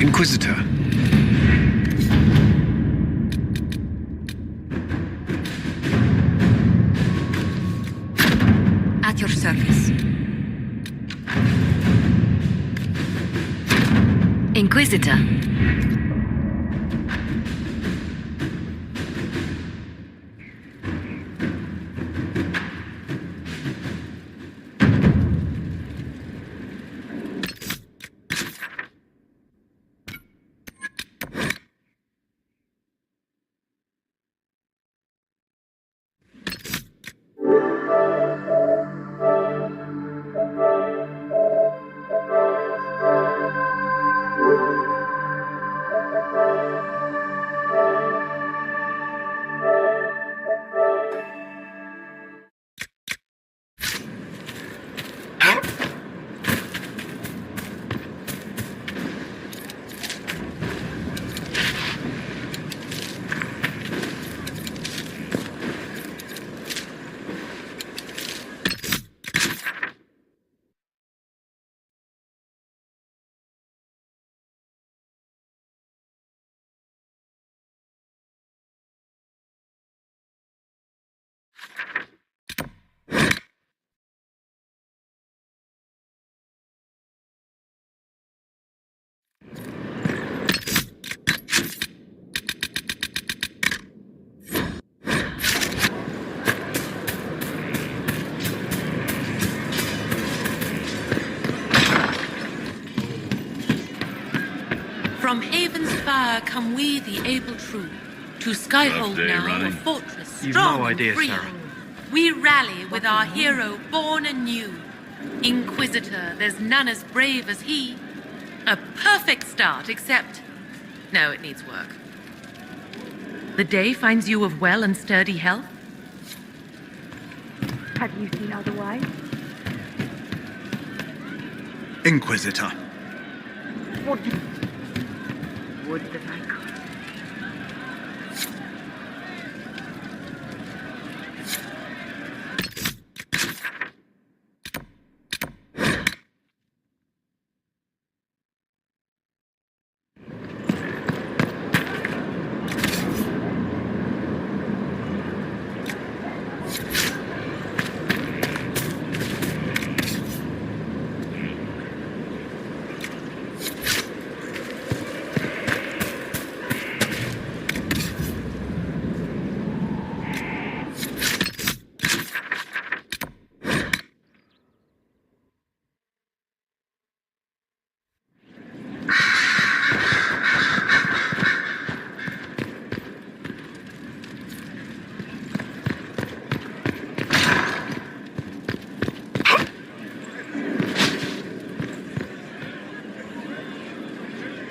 Inquisitor. At your service. Inquisitor. From Haven's fire come we, the able true, to Skyhold now, running. a fortress You've strong no and idea, free. Sarah. We rally with our hero born anew. Inquisitor, there's none as brave as he. A perfect start, except... no, it needs work. The day finds you of well and sturdy health? Have you seen otherwise? Inquisitor. What do... Would that I could.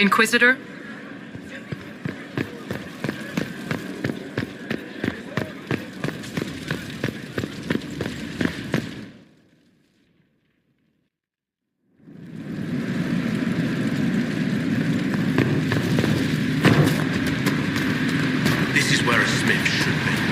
Inquisitor? This is where a smith should be.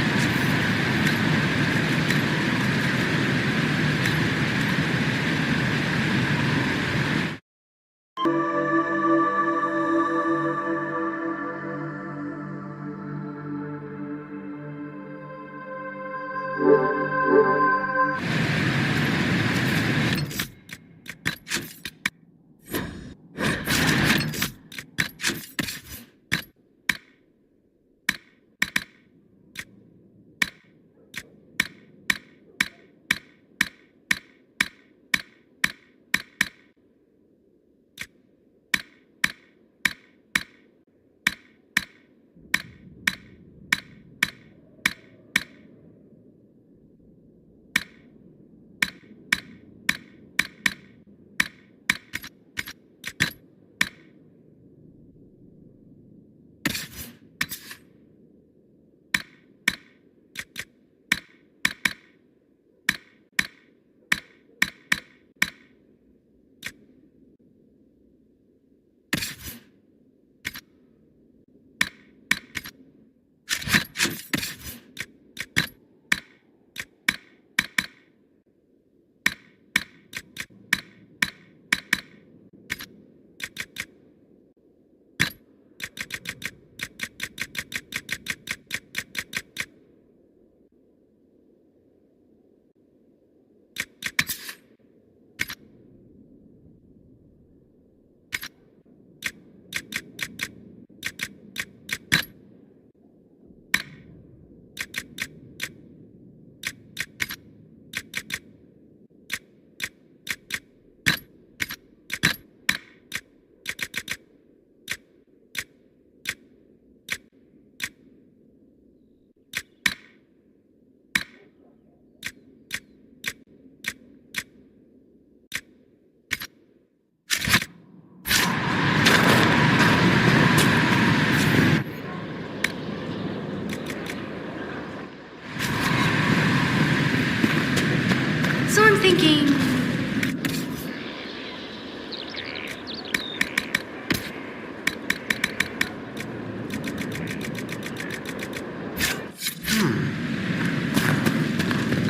So I'm thinking...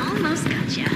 Almost gotcha.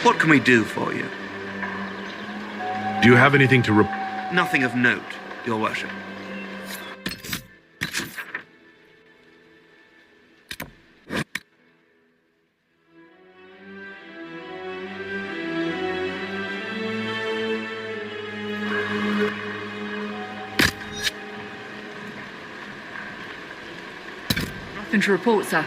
What can we do for you? Do you have anything to Nothing of note, Your Worship. Nothing to report, sir.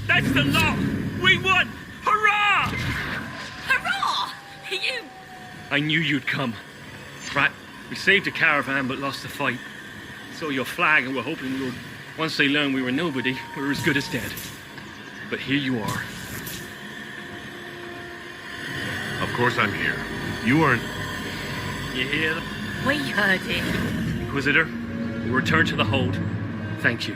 That's the lot! We won! Hurrah! Hurrah! You... I knew you'd come. Right, we saved a caravan but lost the fight. Saw your flag and were hoping we would... Once they learned we were nobody, we were as good as dead. But here you are. Of course I'm here. You aren't... You hear them? We heard it. Inquisitor, we'll return to the hold. Thank you.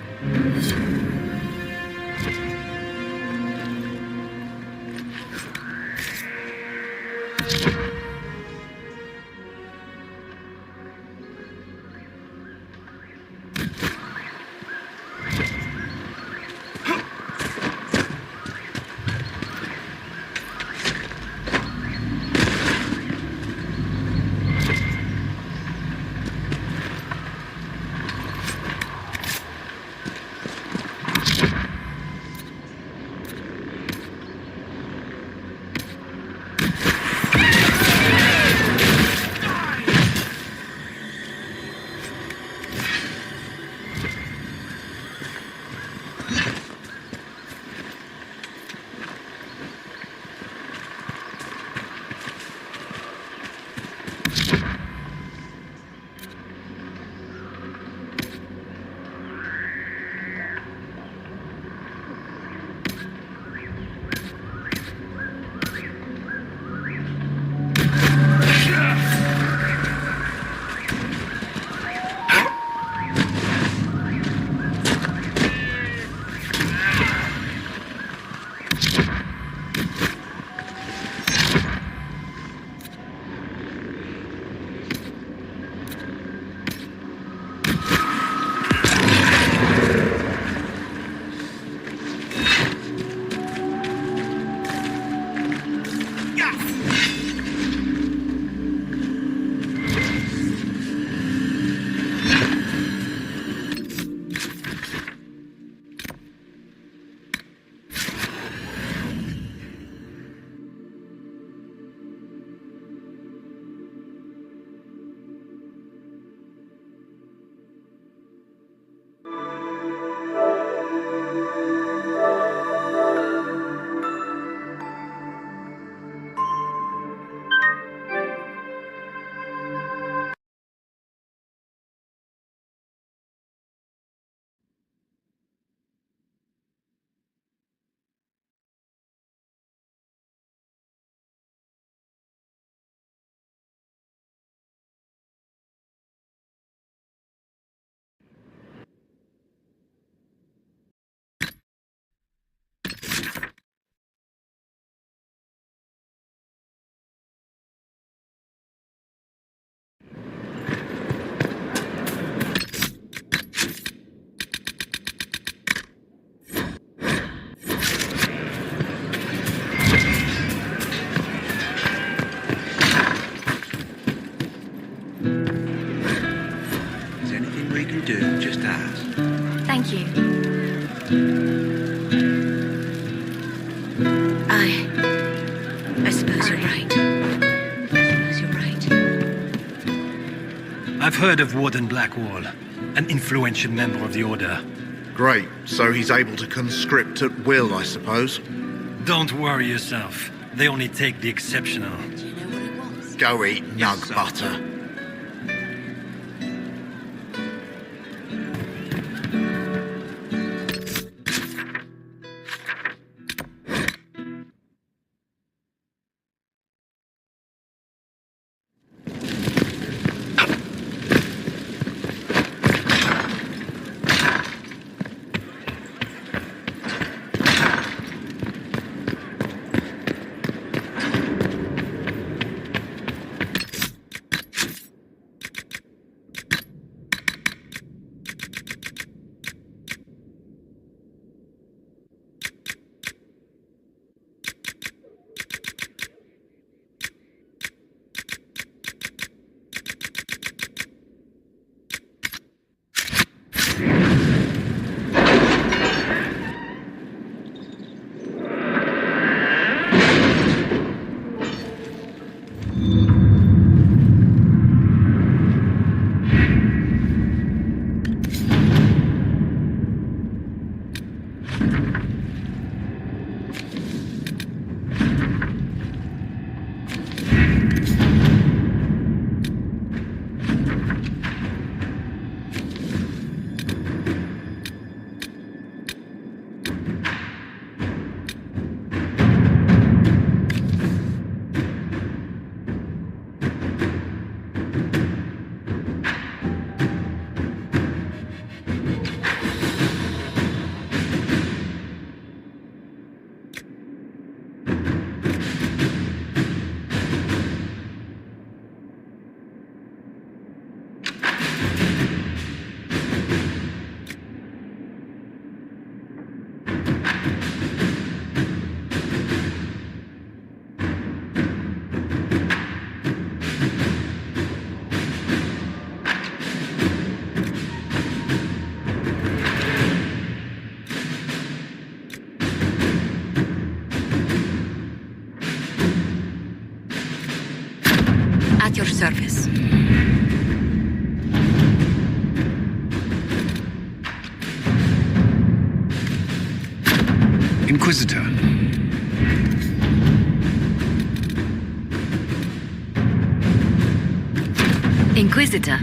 stairs. Thank you. I suppose you're right. I suppose you're right. I've heard of Warden Blackwall, an influential member of the Order. Great. So he's able to conscript at will, I suppose. Don't worry yourself. They only take the exceptional. Do you know what it was? Go eat Yes, nug sir. butter. At your service. Inquisitor. Inquisitor.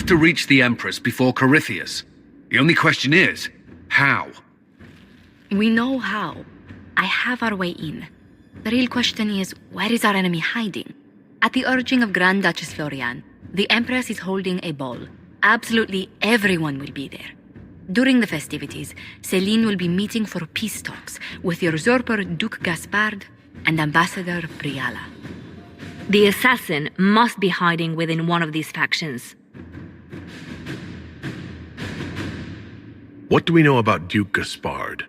to reach the Empress before Corypheus. The only question is, how? We know how. I have our way in. The real question is, where is our enemy hiding? At the urging of Grand Duchess Florian, the Empress is holding a ball. Absolutely everyone will be there. During the festivities, Céline will be meeting for peace talks with the usurper Duke Gaspard and Ambassador Briala. The assassin must be hiding within one of these factions. What do we know about Duke Gaspard?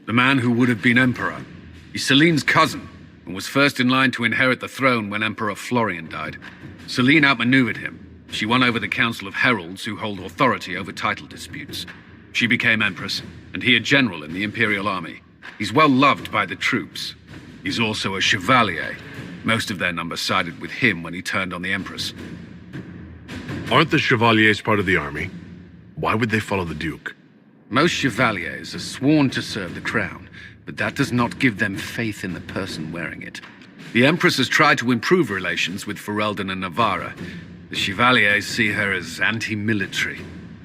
The man who would have been emperor. He's Celine's cousin, and was first in line to inherit the throne when Emperor Florian died. Celine outmaneuvered him. She won over the Council of Heralds, who hold authority over title disputes. She became Empress, and he a general in the Imperial Army. He's well loved by the troops. He's also a chevalier. Most of their number sided with him when he turned on the Empress. Aren't the Chevaliers part of the army? Why would they follow the Duke? Most chevaliers are sworn to serve the crown, but that does not give them faith in the person wearing it. The Empress has tried to improve relations with Ferelden and Navarra. The Chevaliers see her as anti-military.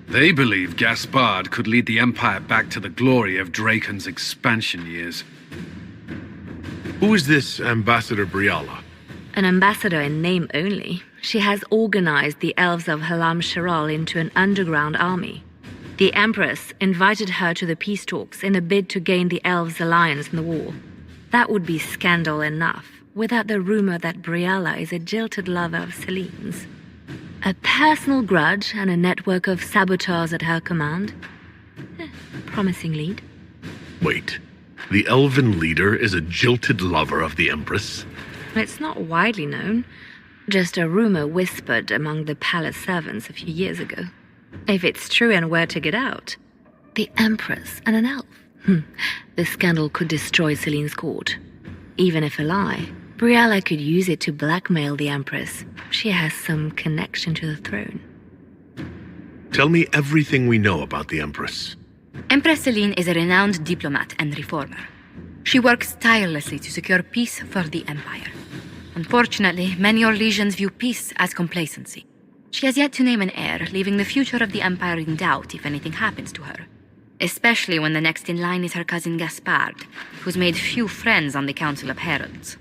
They believe Gaspard could lead the Empire back to the glory of Draken's expansion years. Who is this Ambassador Briala? An ambassador in name only. She has organized the elves of Halam Shiral into an underground army. The Empress invited her to the peace talks in a bid to gain the elves' alliance in the war. That would be scandal enough, without the rumor that Briala is a jilted lover of Celine's. A personal grudge and a network of saboteurs at her command. Promising lead. Wait, the elven leader is a jilted lover of the Empress? It's not widely known. Just a rumor whispered among the palace servants a few years ago. If it's true and were to get out, the Empress and an elf. The scandal could destroy Celine's court. Even if a lie, Briala could use it to blackmail the Empress. She has some connection to the throne. Tell me everything we know about the Empress. Empress Céline is a renowned diplomat and reformer. She works tirelessly to secure peace for the Empire. Unfortunately, many Orlesians view peace as complacency. She has yet to name an heir, leaving the future of the Empire in doubt if anything happens to her. Especially when the next in line is her cousin Gaspard, who's made few friends on the Council of Heralds.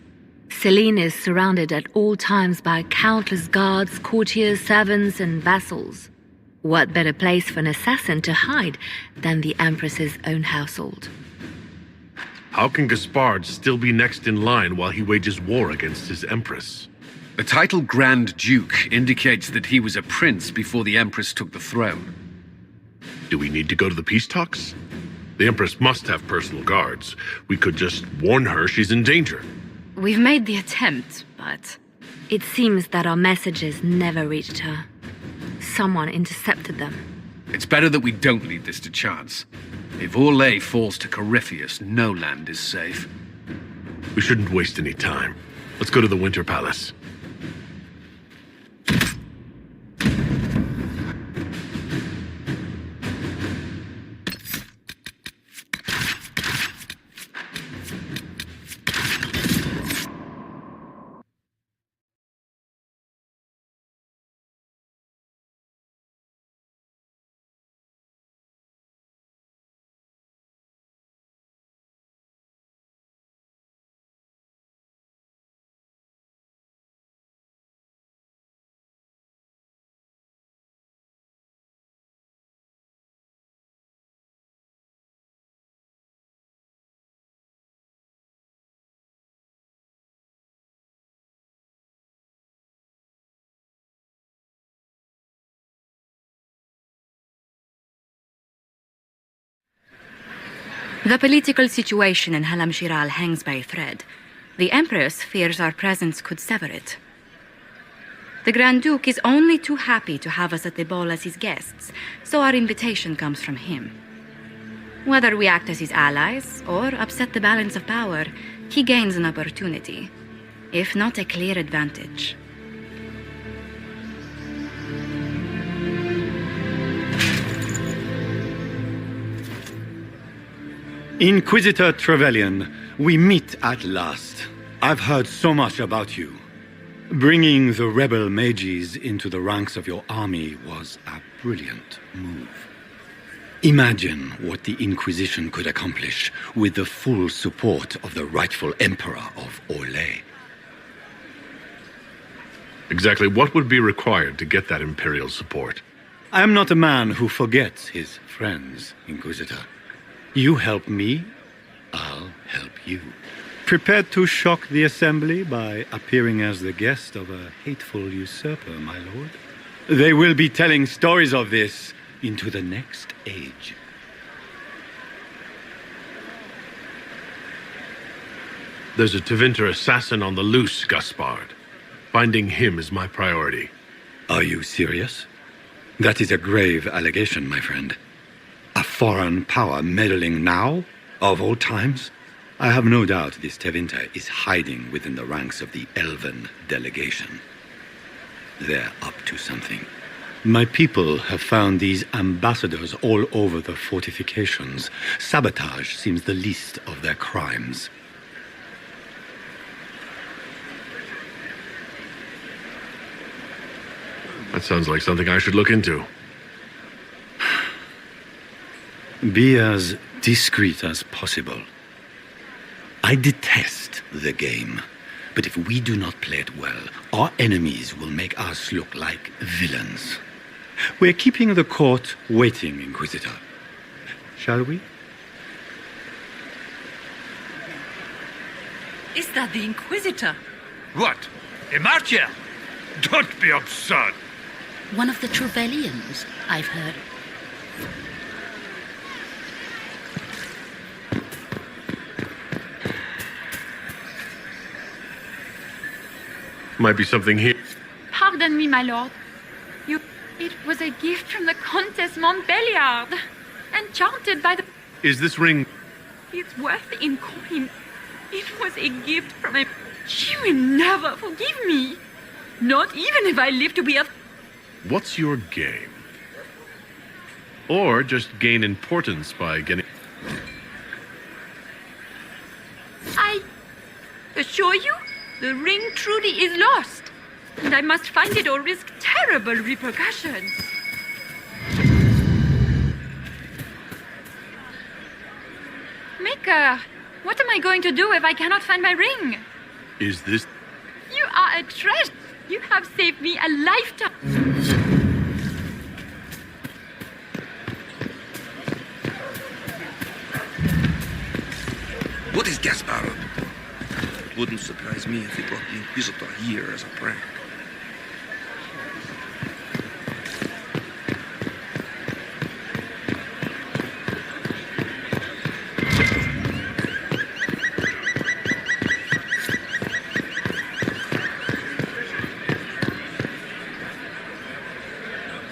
Céline is surrounded at all times by countless guards, courtiers, servants, and vassals. What better place for an assassin to hide than the Empress's own household? How can Gaspard still be next in line while he wages war against his Empress? The title Grand Duke indicates that he was a prince before the Empress took the throne. Do we need to go to the peace talks? The Empress must have personal guards. We could just warn her she's in danger. We've made the attempt, but... It seems that our messages never reached her. Someone intercepted them. It's better that we don't leave this to chance. If Orlais falls to Corypheus, no land is safe. We shouldn't waste any time. Let's go to the Winter Palace. The political situation in Halam Shiral hangs by a thread. The Empress fears our presence could sever it. The Grand Duke is only too happy to have us at the ball as his guests, so our invitation comes from him. Whether we act as his allies or upset the balance of power, he gains an opportunity, if not a clear advantage. Inquisitor Trevelyan, we meet at last. I've heard so much about you. Bringing the rebel mages into the ranks of your army was a brilliant move. Imagine what the Inquisition could accomplish with the full support of the rightful Emperor of Orlais. Exactly what would be required to get that Imperial support? I am not a man who forgets his friends, Inquisitor. You help me, I'll help you. Prepared to shock the Assembly by appearing as the guest of a hateful usurper, my lord? They will be telling stories of this into the next age. There's a Tevinter assassin on the loose, Gaspard. Finding him is my priority. Are you serious? That is a grave allegation, my friend. A foreign power meddling now, of all times? I have no doubt this Tevinter is hiding within the ranks of the Elven delegation. They're up to something. My people have found these ambassadors all over the fortifications. Sabotage seems the least of their crimes. That sounds like something I should look into. Be as discreet as possible. I detest the game, but if we do not play it well, our enemies will make us look like villains. We're keeping the court waiting, Inquisitor. Shall we? Is that the Inquisitor? What? A marcher? Don't be absurd. One of the Trevellians, I've heard. Might be something here. Pardon me, my lord. It was a gift from the Countess Montbelliard, enchanted by the... Is this ring... It's worth in coin. It was a gift from a... She will never forgive me. Not even if I live to be a... What's your game? Or just gain importance by getting... I assure you, the ring truly is lost, and I must find it or risk terrible repercussions. Maker, what am I going to do if I cannot find my ring? Is this... You are a treasure. You have saved me a lifetime. What is Gaspard? It wouldn't surprise me if he brought the Inquisitor here as a prank.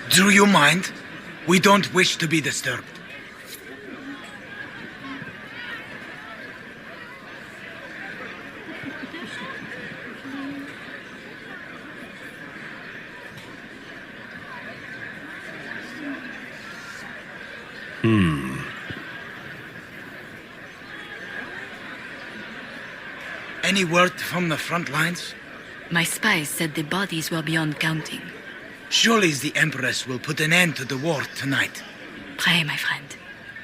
Do you mind? We don't wish to be disturbed. Any word from the front lines? My spies said the bodies were beyond counting. Surely the Empress will put an end to the war tonight. Pray, my friend.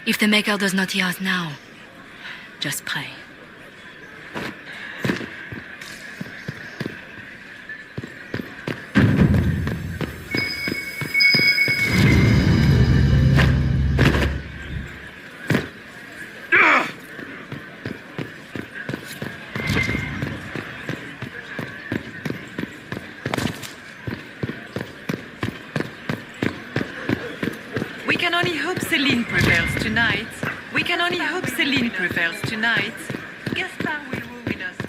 If the Maker does not hear us now, just pray. We can only hope Celine prevails tonight. We can only hope Celine prevails tonight. Gaspard will ruin us all.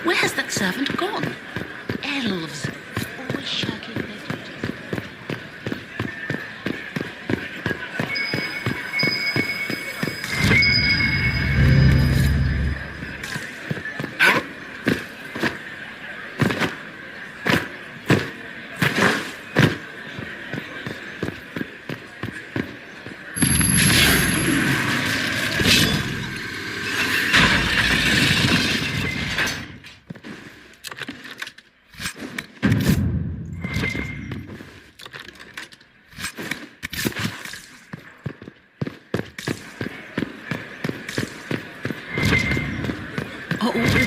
Where has that servant gone? Elves, always shirking their duties.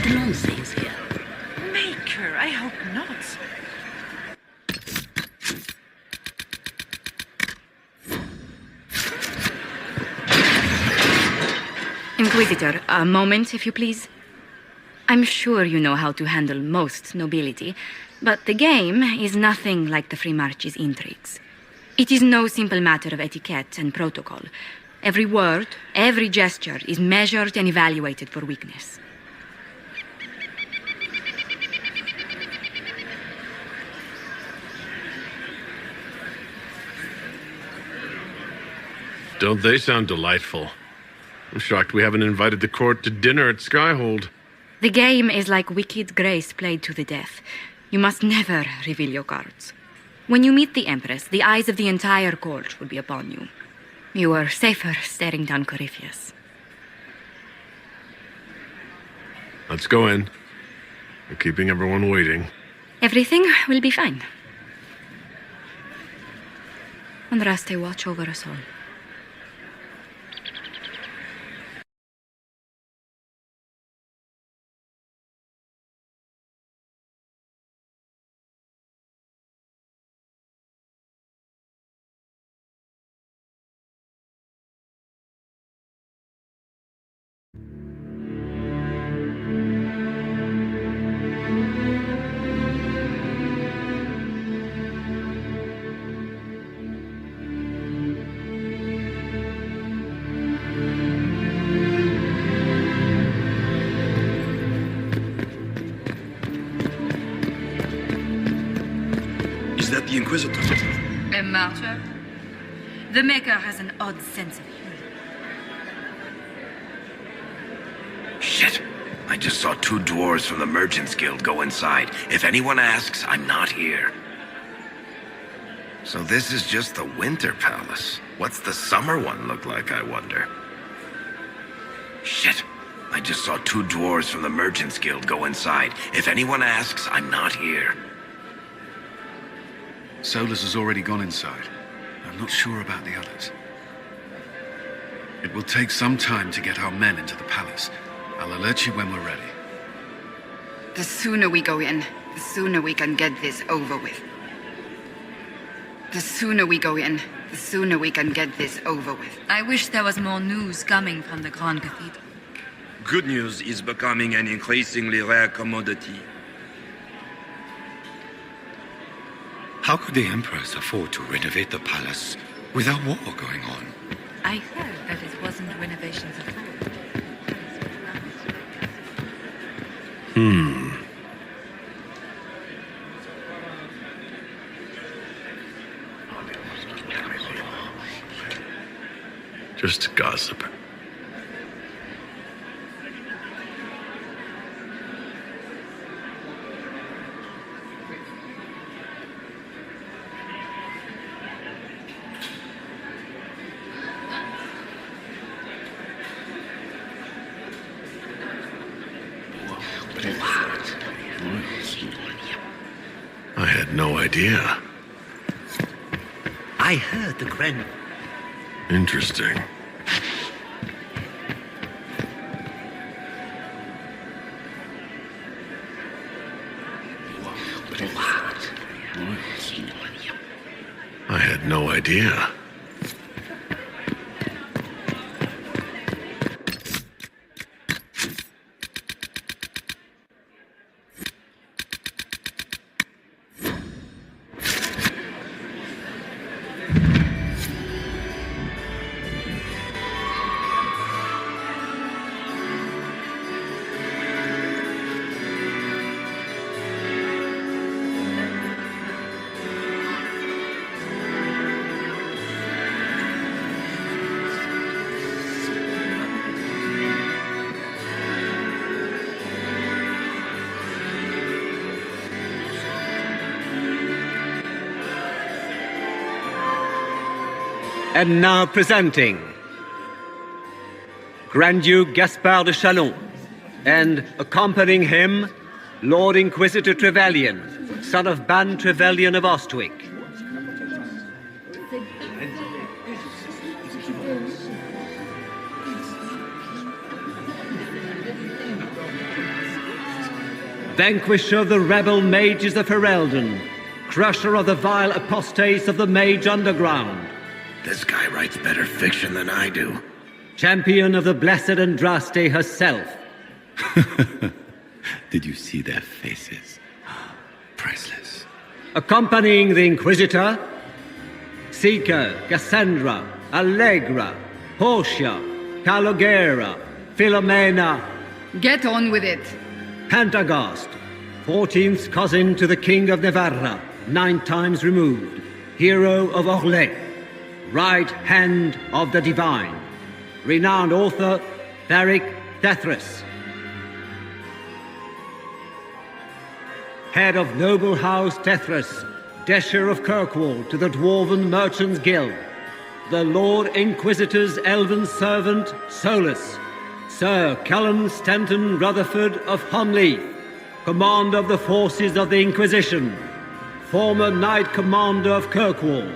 fiancés here? Maker, I hope not. Inquisitor, a moment, if you please. I'm sure you know how to handle most nobility, but the game is nothing like the Free March's intrigues. It is no simple matter of etiquette and protocol. Every word, every gesture is measured and evaluated for weakness. Don't they sound delightful? I'm shocked we haven't invited the court to dinner at Skyhold. The game is like Wicked Grace played to the death. You must never reveal your cards. When you meet the Empress, the eyes of the entire court will be upon you. You are safer staring down Corypheus. Let's go in. We're keeping everyone waiting. Everything will be fine. Andraste, watch over us all. Is that the Inquisitor? A martyr? The Maker has an odd sense of humor. Shit. I just saw 2 dwarves from the Merchants Guild go inside. If anyone asks, I'm not here. So this is just the Winter Palace. What's the summer one look like, I wonder? Shit. I just saw 2 dwarves from the Merchants Guild go inside. If anyone asks, I'm not here. Solus has already gone inside. I'm not sure about the others. It will take some time to get our men into the palace. I'll alert you when we're ready. The sooner we go in, the sooner we can get this over with. The sooner we go in, the sooner we can get this over with. I wish there was more news coming from the Grand Cathedral. Good news is becoming an increasingly rare commodity. How could the Empress afford to renovate the palace without war going on? I heard that it wasn't renovations at all. Just gossip. I had no idea. I heard the Grand... Interesting. I had no idea. And now presenting Grand Duke Gaspard de Chalon, and accompanying him, Lord Inquisitor Trevelyan, son of Ban Trevelyan of Ostwick. vanquisher of the rebel mages of Ferelden, crusher of the vile apostates of the mage underground. This guy writes better fiction than I do. Champion of the blessed Andraste herself. Did you see their faces? Priceless. Accompanying the Inquisitor, Seeker, Cassandra, Allegra, Portia, Calogera, Philomena. Get on with it. Pantagast, 14th cousin to the King of Navarra, 9 times removed, hero of Orlais, right hand of the divine, renowned author Tharic Tethras, head of noble house Tethras, Desher of Kirkwall to the Dwarven Merchants Guild, the Lord Inquisitor's elven servant Solus, Sir Callum Stanton Rutherford of Hunleaf, commander of the forces of the Inquisition, former Knight Commander of Kirkwall,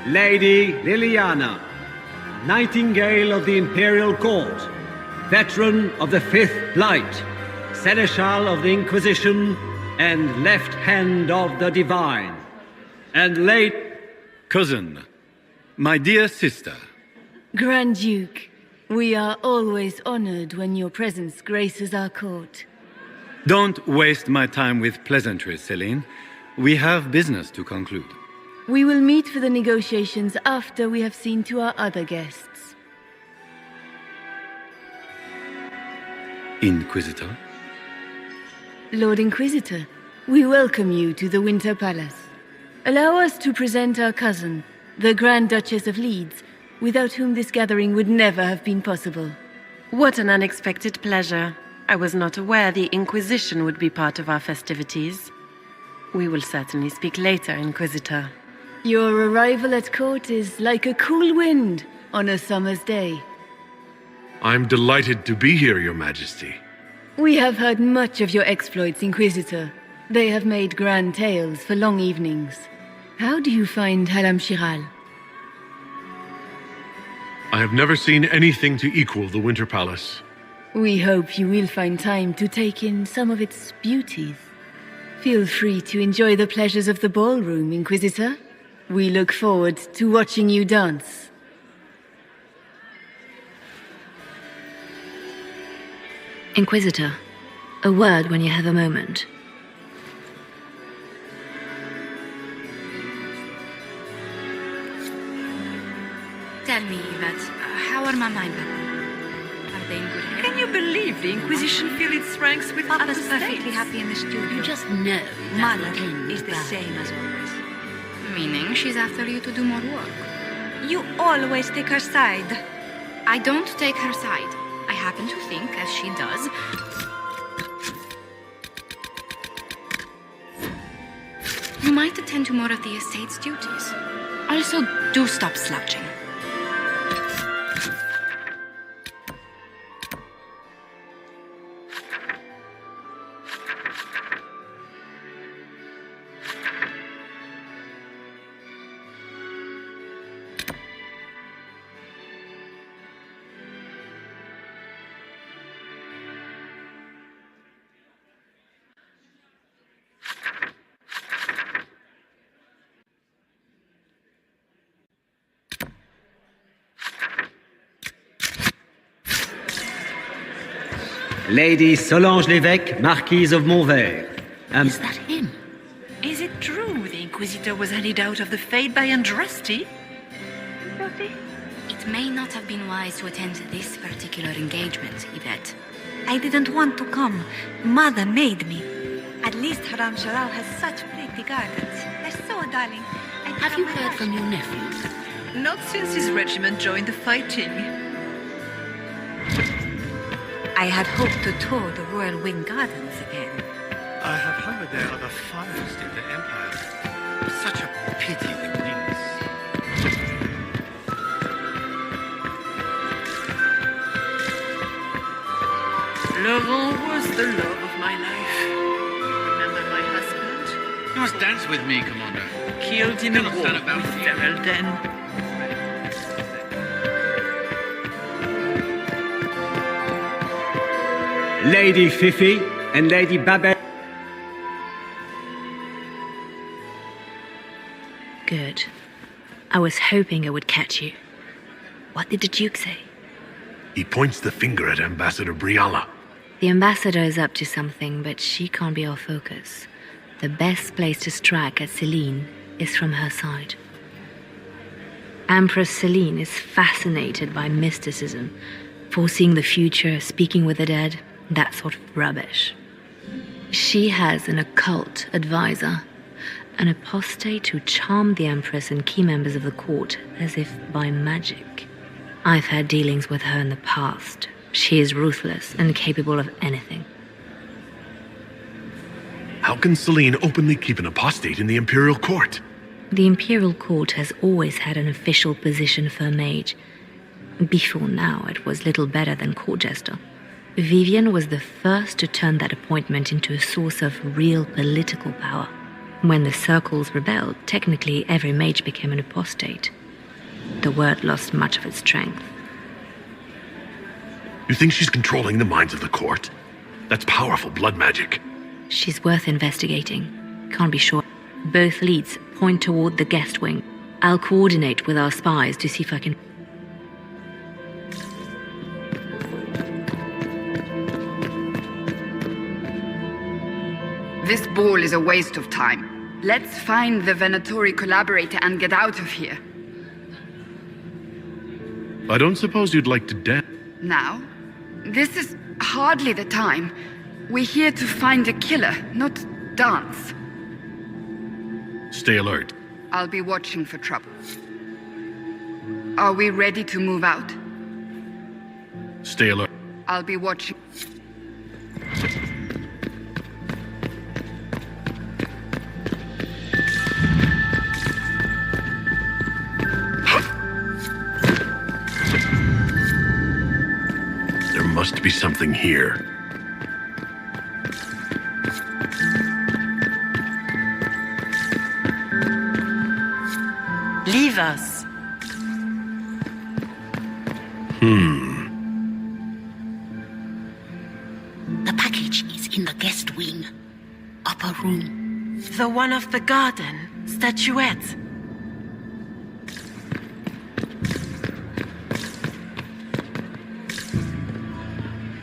Lady Liliana, Nightingale of the Imperial Court, veteran of the Fifth Blight, Seneschal of the Inquisition, and left hand of the divine, and late cousin, my dear sister. Grand Duke, we are always honored when your presence graces our court. Don't waste my time with pleasantries, Celine. We have business to conclude. We will meet for the negotiations after we have seen to our other guests. Inquisitor? Lord Inquisitor, we welcome you to the Winter Palace. Allow us to present our cousin, the Grand Duchess of Leeds, without whom this gathering would never have been possible. What an unexpected pleasure. I was not aware the Inquisition would be part of our festivities. We will certainly speak later, Inquisitor. Your arrival at court is like a cool wind on a summer's day. I'm delighted to be here, Your Majesty. We have heard much of your exploits, Inquisitor. They have made grand tales for long evenings. How do you find Halam Shiral? I have never seen anything to equal the Winter Palace. We hope you will find time to take in some of its beauties. Feel free to enjoy the pleasures of the ballroom, Inquisitor. We look forward to watching you dance. Inquisitor, a word when you have a moment. Tell me, Yvette, how are Mama and Papa? Are they in good health? Can you believe the Inquisition feel its ranks with Papa's other perfectly states? happy in the studio. You just know Mother that will end is the badly. same as always. Meaning she's after you to do more work. You always take her side. I don't take her side. I happen to think, as she does, you might attend to more of the estate's duties. Also, do stop slouching. Lady Solange Lévesque, Marquise of Montvert. Is that him? Is it true the Inquisitor was handed out of the Fade by Andraste? It may not have been wise to attend this particular engagement, Yvette. I didn't want to come. Mother made me. At least Haram Sharal has such pretty gardens. They're so darling. Have you heard from your nephew? Not since his regiment joined the fighting. I had hoped to tour the Royal Wing Gardens again. I have heard they are the finest in the Empire. Such a pity they leave. Laurent was the love of my life. Remember my husband? You must dance with me, Commander. Killed in a Cannot war stand about with here. Ferelden. Lady Fifi and Lady Babette. Good. I was hoping I would catch you. What did the Duke say? He points the finger at Ambassador Briala. The ambassador is up to something, but she can't be our focus. The best place to strike at Celine is from her side. Empress Celine is fascinated by mysticism, foreseeing the future, speaking with the dead, that sort of rubbish. She has an occult advisor, an apostate who charmed the Empress and key members of the court as if by magic. I've had dealings with her in the past. She is ruthless and capable of anything. How can Celine openly keep an apostate in the Imperial Court? The Imperial Court has always had an official position for a mage. Before now, it was little better than court jester. Vivian was the first to turn that appointment into a source of real political power. When the circles rebelled, technically every mage became an apostate. The word lost much of its strength. You think she's controlling the minds of the court? That's powerful blood magic. She's worth investigating. Can't be sure. Both leads point toward the guest wing. I'll coordinate with our spies to see if I can... This ball is a waste of time. Let's find the Venatori collaborator and get out of here. I don't suppose you'd like to dance. Now? This is hardly the time. We're here to find a killer, not dance. Stay alert. I'll be watching for trouble. Are we ready to move out? Stay alert. I'll be watching. There must be something here. Leave us. The package is in the guest wing. Upper room. The one of the garden. Statuette.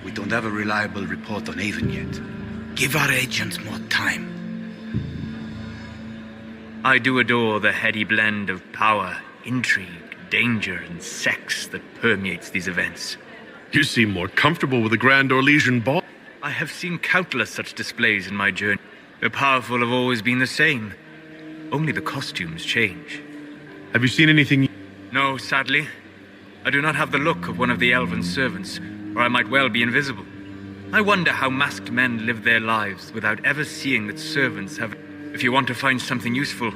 We don't have a reliable report on Avon yet. Give our agents more time. I do adore the heady blend of power, intrigue, danger, and sex that permeates these events. You seem more comfortable with a Grand Orlesian ball. I have seen countless such displays in my journey. The powerful have always been the same. Only the costumes change. Have you seen anything? No, sadly. I do not have the look of one of the elven servants, or I might well be invisible. I wonder how masked men live their lives without ever seeing that servants have... If you want to find something useful,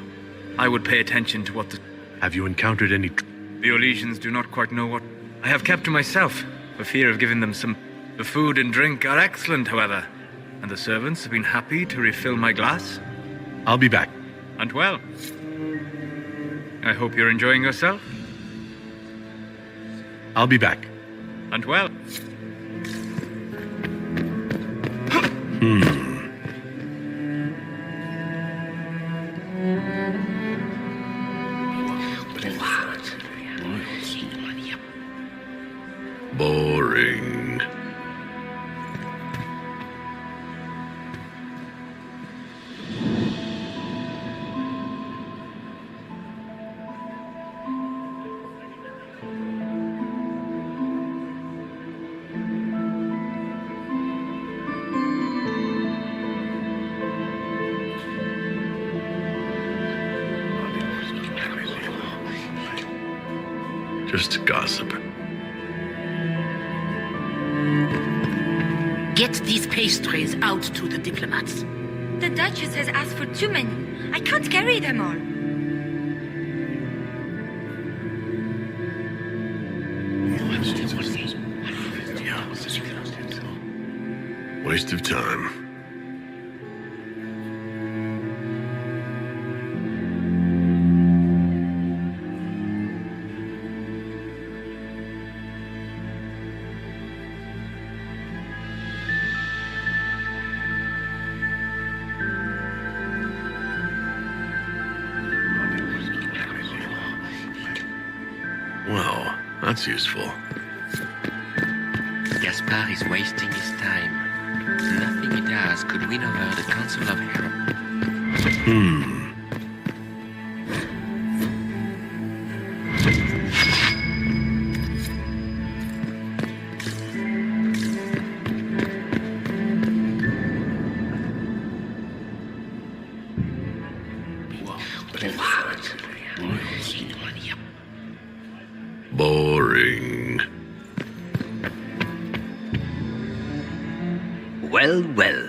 I would pay attention to what the... Have you encountered any... The Orlesians do not quite know what... I have kept to myself, for fear of giving them some... The food and drink are excellent, however, and the servants have been happy to refill my glass. I'll be back. And well. I hope you're enjoying yourself. I'll be back. And well. Boring. Just gossip. Get these pastries out to the diplomats. The Duchess has asked for too many. I can't carry them all. Waste of time. That's useful. Gaspard is wasting his time. Nothing he does could win over the Council of Herald. Boring. Well, well.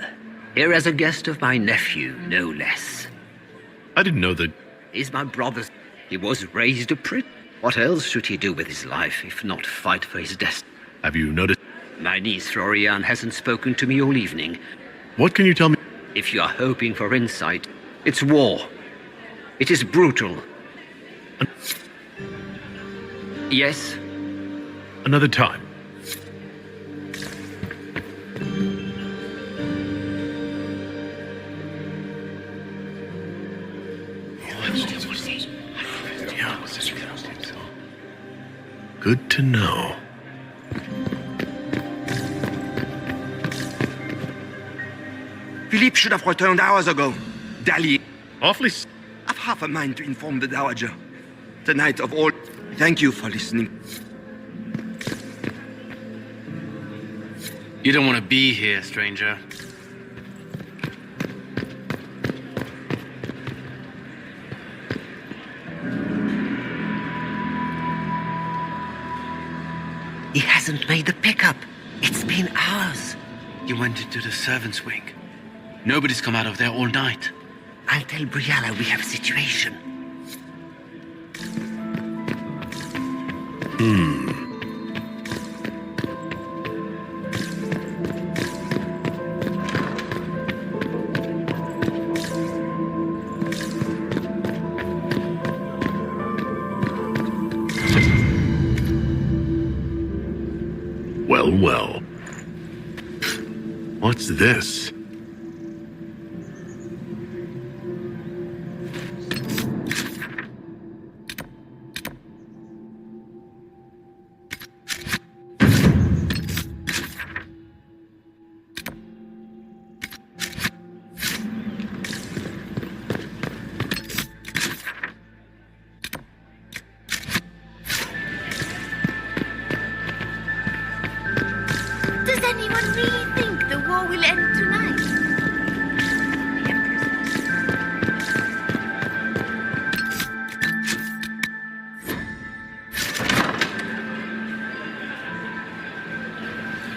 Here is a guest of my nephew, no less. I didn't know that. He's my brother. He was raised a prince. What else should he do with his life if not fight for his destiny? Have you noticed? My niece Florian hasn't spoken to me all evening. What can you tell me? If you are hoping for insight, it's war. It is brutal. Yes? Another time. Good to know. Philippe should have returned hours ago. Dally. Awfully. I've half a mind to inform the Dowager. Tonight of all, thank you for listening. You don't want to be here, stranger. He hasn't made the pickup. It's been hours. You went into the servants' wing. Nobody's come out of there all night. I'll tell Brianna we have a situation. Well, well. What's this? Does anyone really think the war will end tonight?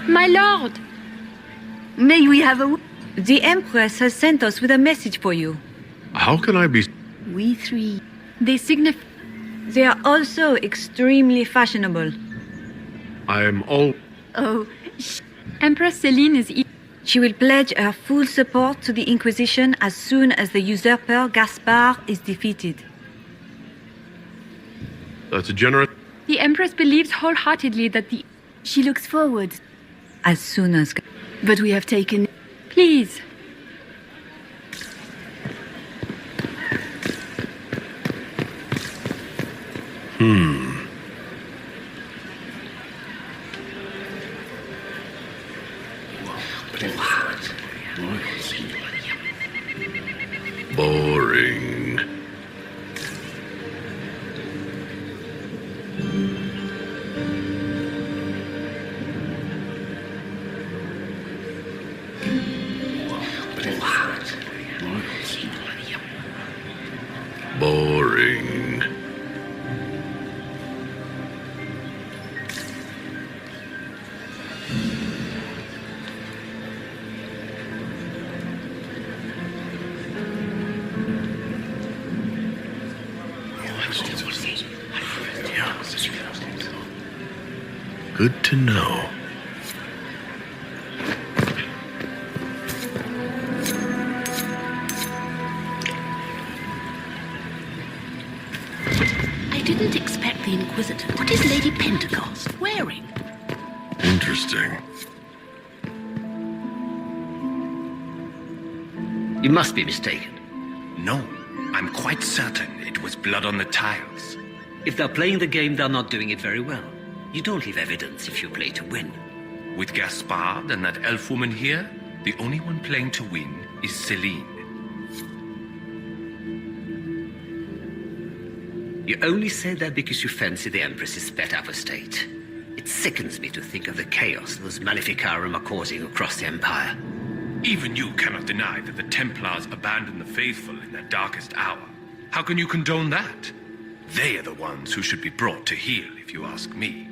My lord! May we have a... The Empress has sent us with a message for you. How can I be? We three. They signify... They are also extremely fashionable. I am all. Oh, Empress Celine is... She will pledge her full support to the Inquisition as soon as the usurper Gaspard is defeated. That's a generous. The Empress believes wholeheartedly that the... She looks forward. As soon as... But we have taken... Please. Boring. Boring. Good to know. I didn't expect the Inquisitor. What is Lady Pentecost wearing? Interesting. You must be mistaken. No, I'm quite certain it was blood on the tiles. If they're playing the game, they're not doing it very well. You don't leave evidence if you play to win. With Gaspard and that elf woman here, the only one playing to win is Celine. You only say that because you fancy the Empress's pet apostate. It sickens me to think of the chaos those Maleficarum are causing across the Empire. Even you cannot deny that the Templars abandoned the faithful in their darkest hour. How can you condone that? They are the ones who should be brought to heel, if you ask me.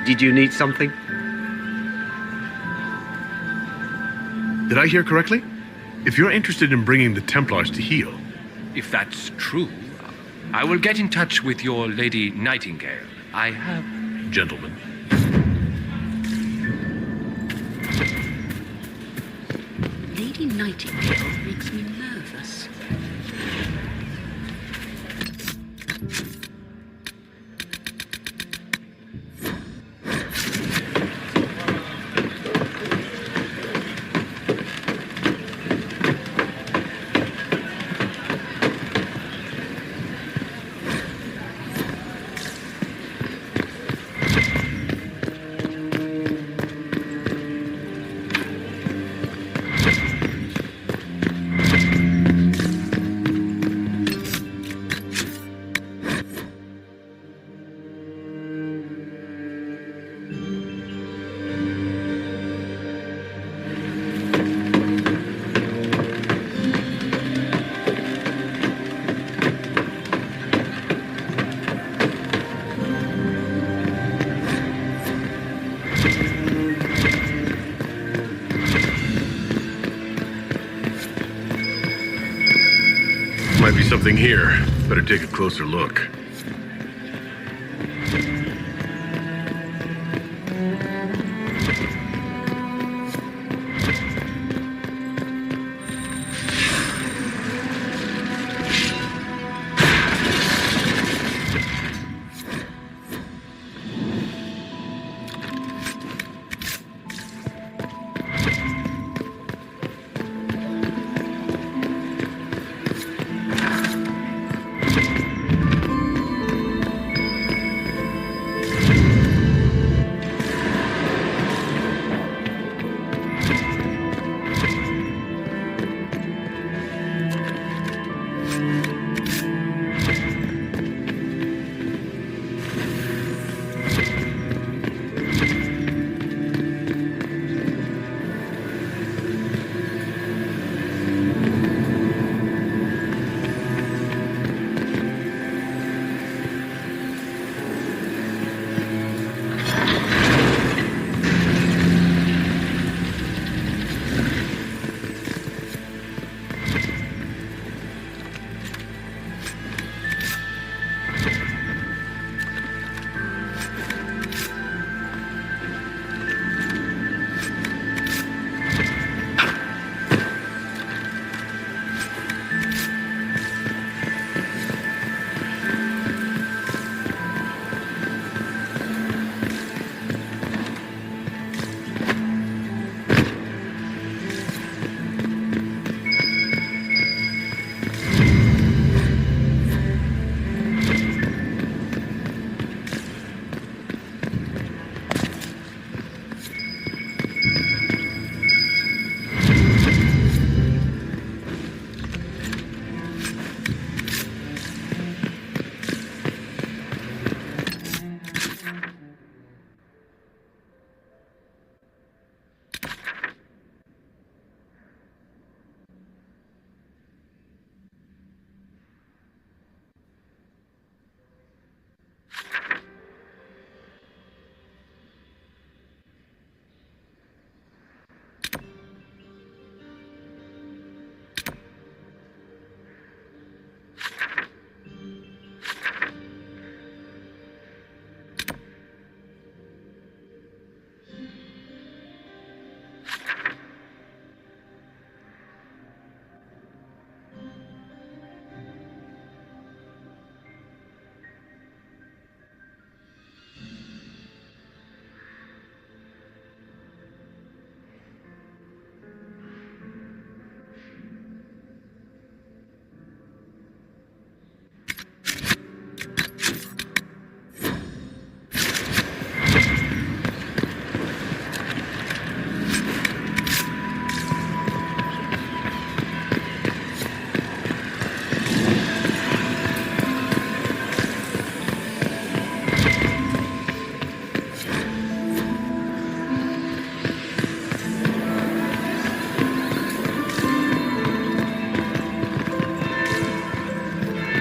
Did you need something? Did I hear correctly? If you're interested in bringing the Templars to heel... If that's true, I will get in touch with your Lady Nightingale. I have... Gentlemen. Lady Nightingale makes me nervous. Might be something here. Better take a closer look.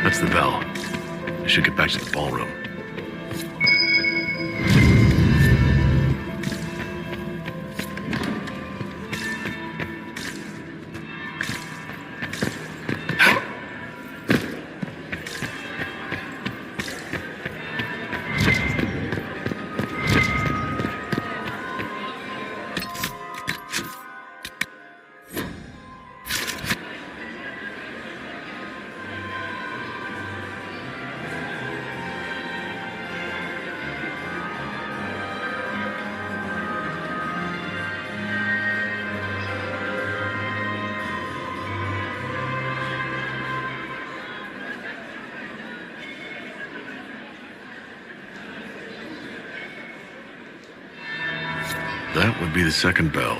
That's the bell. I should get back to the ballroom. That would be the second bell.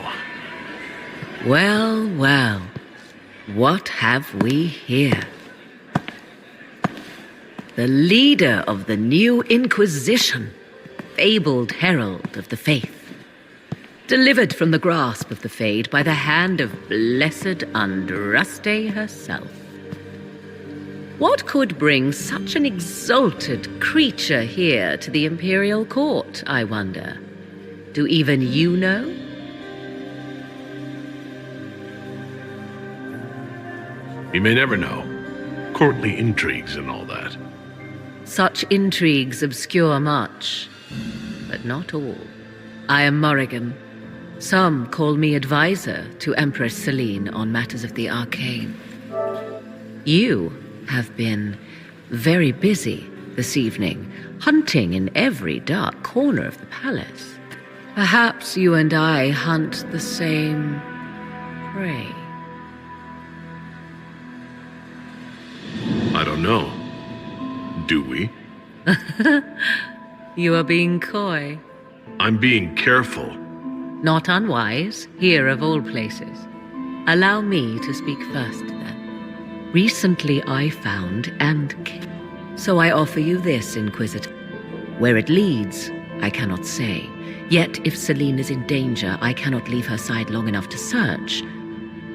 Well, well. What have we here? The leader of the new Inquisition, fabled herald of the faith, delivered from the grasp of the Fade by the hand of blessed Andraste herself. What could bring such an exalted creature here to the Imperial Court, I wonder? Do even you know? You may never know. Courtly intrigues and all that. Such intrigues obscure much, but not all. I am Morrigan. Some call me advisor to Empress Celine on matters of the arcane. You have been very busy this evening, hunting in every dark corner of the palace. Perhaps you and I hunt the same prey. I don't know. Do we? You are being coy. I'm being careful. Not unwise, here of all places. Allow me to speak first, then. Recently I found and killed. So I offer you this, Inquisitor. Where it leads, I cannot say. Yet if Celine is in danger, I cannot leave her side long enough to search.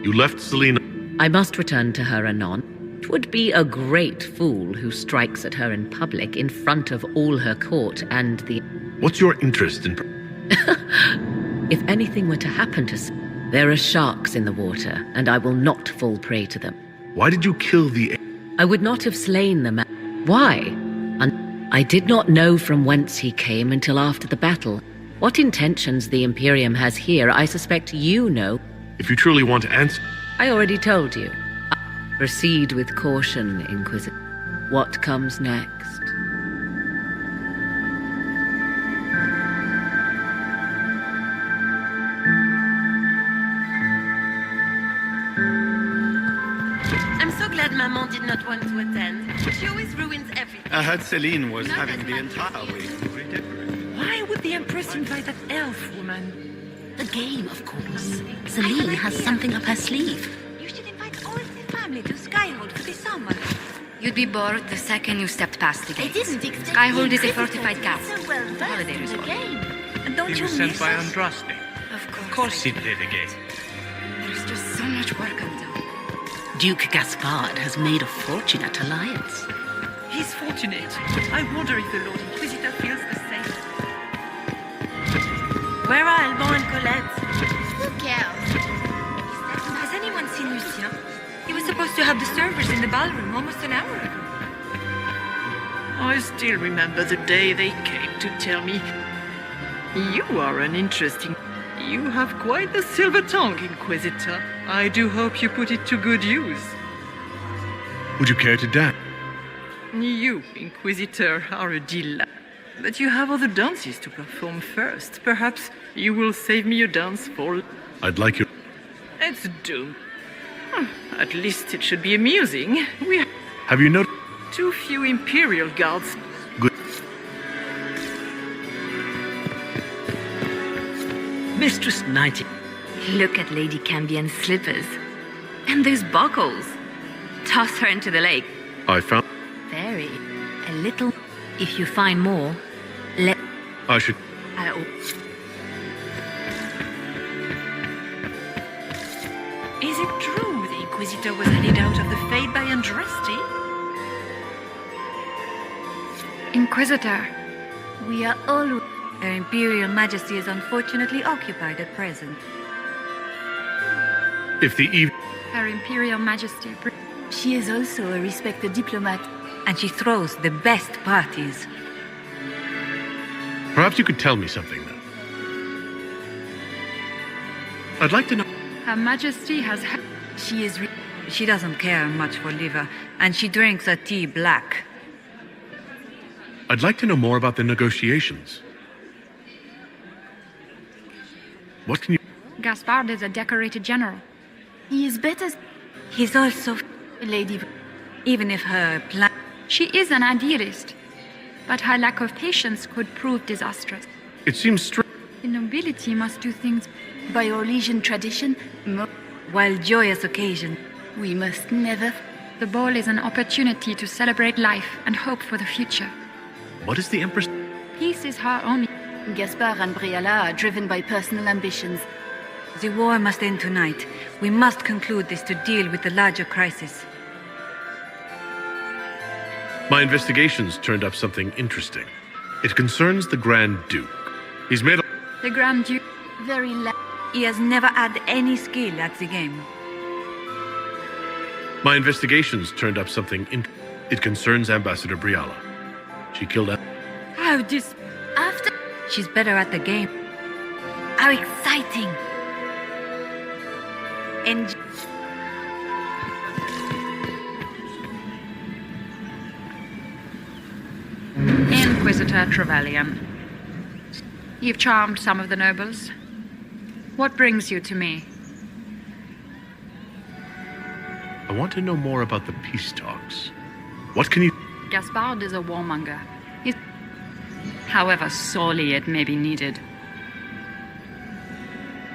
You left Celine. I must return to her anon. It would be a great fool who strikes at her in public in front of all her court and the... What's your interest in... If anything were to happen to... There are sharks in the water, and I will not fall prey to them. Why did you kill the... I would not have slain the man. Why? I did not know from whence he came until after the battle. What intentions the Imperium has here, I suspect you know. If you truly want to answer... I already told you. Proceed with caution, Inquisitor. What comes next? I'm so glad Maman did not want to attend. She always ruins everything. I heard Celine was having the entire week redecorated. Why would the Empress invite that elf woman? The game, of course. Celine has something up her sleeve. You should invite all the family to Skyhold for the summer. You'd be bored the second you stepped past the I gates. didn't expect Skyhold is a the fortified Inquisitor to castle. be so well versed Holiday in the resort. game. And don't He you was sent miss by us? Andraste. Of Of course he'd play the game. There's just so much work undone. Duke Gaspard has made a fortune at Alliance. He's fortunate. I wonder if the Lord Inquisitor feels the same. Where are Alban and Colette? Who cares? Has anyone seen Lucien? He was supposed to have the servers in the ballroom almost an hour ago. I still remember the day they came to tell me, "You are an interesting... You have quite the silver tongue, Inquisitor. I do hope you put it to good use." Would you care to dance? You, Inquisitor, are a delight. But you have other dances to perform first. Perhaps you will save me a dance for... I'd like your... It's doomed. At least it should be amusing. We Have you noticed... too few Imperial guards. Good. Mistress Nightingale. Look at Lady Cambion's slippers. And those buckles. Toss her into the lake. I found... Very. A little. If you find more, let... I should... Is it true the Inquisitor was handed out of the Fade by Andraste? Inquisitor. We are all... Her Imperial Majesty is unfortunately occupied at present. If the Her Imperial Majesty. She is also a respected diplomat. And she throws the best parties. Perhaps you could tell me something then. I'd like to know... Her Majesty has... She is... She doesn't care much for liver, and she drinks her tea black. I'd like to know more about the negotiations. What can you... Gaspard is a decorated general. He is better... He's also... Lady... Even if her plan... She is an idealist, but her lack of patience could prove disastrous. It seems strange. The nobility must do things by Orlesian tradition, while joyous occasion. We must never... The ball is an opportunity to celebrate life and hope for the future. What is the Empress? Peace is her only... Gaspard and Briala are driven by personal ambitions. The war must end tonight. We must conclude this to deal with the larger crisis. My investigations turned up something interesting. It concerns the Grand Duke. He's made a... The Grand Duke... Very He has never had any skill at the game. My investigations turned up something It concerns Ambassador Briala. She killed a... How dis... After... She's better at the game. How exciting! And... Inquisitor Trevelyan. You've charmed some of the nobles. What brings you to me? I want to know more about the peace talks. What can you... Gaspard is a warmonger. However sorely it may be needed.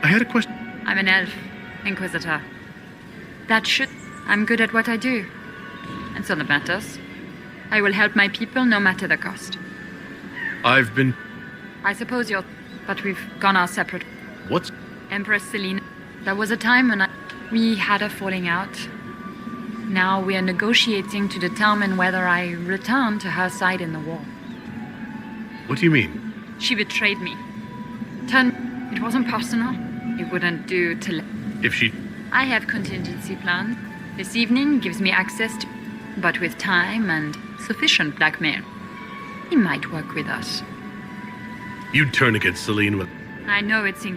I had a question. I'm an elf, Inquisitor. That should... I'm good at what I do. And so that matters. I will help my people no matter the cost. I've been... I suppose you're... But we've gone our separate... What's... Empress Celine. There was a time when we had a falling out. Now we are negotiating to determine whether I return to her side in the war. What do you mean? She betrayed me. It wasn't personal. It wouldn't do to... If she... I have contingency plans. This evening gives me access to... But with time and sufficient blackmail, he might work with us. You'd turn against Celine with... I know it's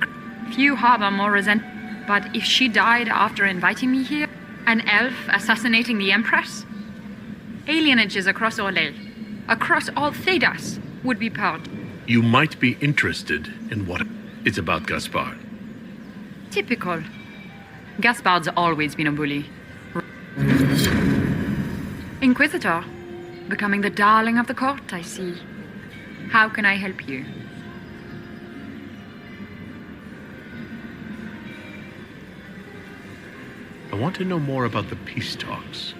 few harbor more resentment, but if she died after inviting me here, an elf assassinating the Empress, alienages across Orlais, across all Thedas, would be purged. You might be interested in what it's about Gaspard. Typical. Gaspard's always been a bully. Inquisitor, becoming the darling of the court, I see. How can I help you? I want to know more about the peace talks.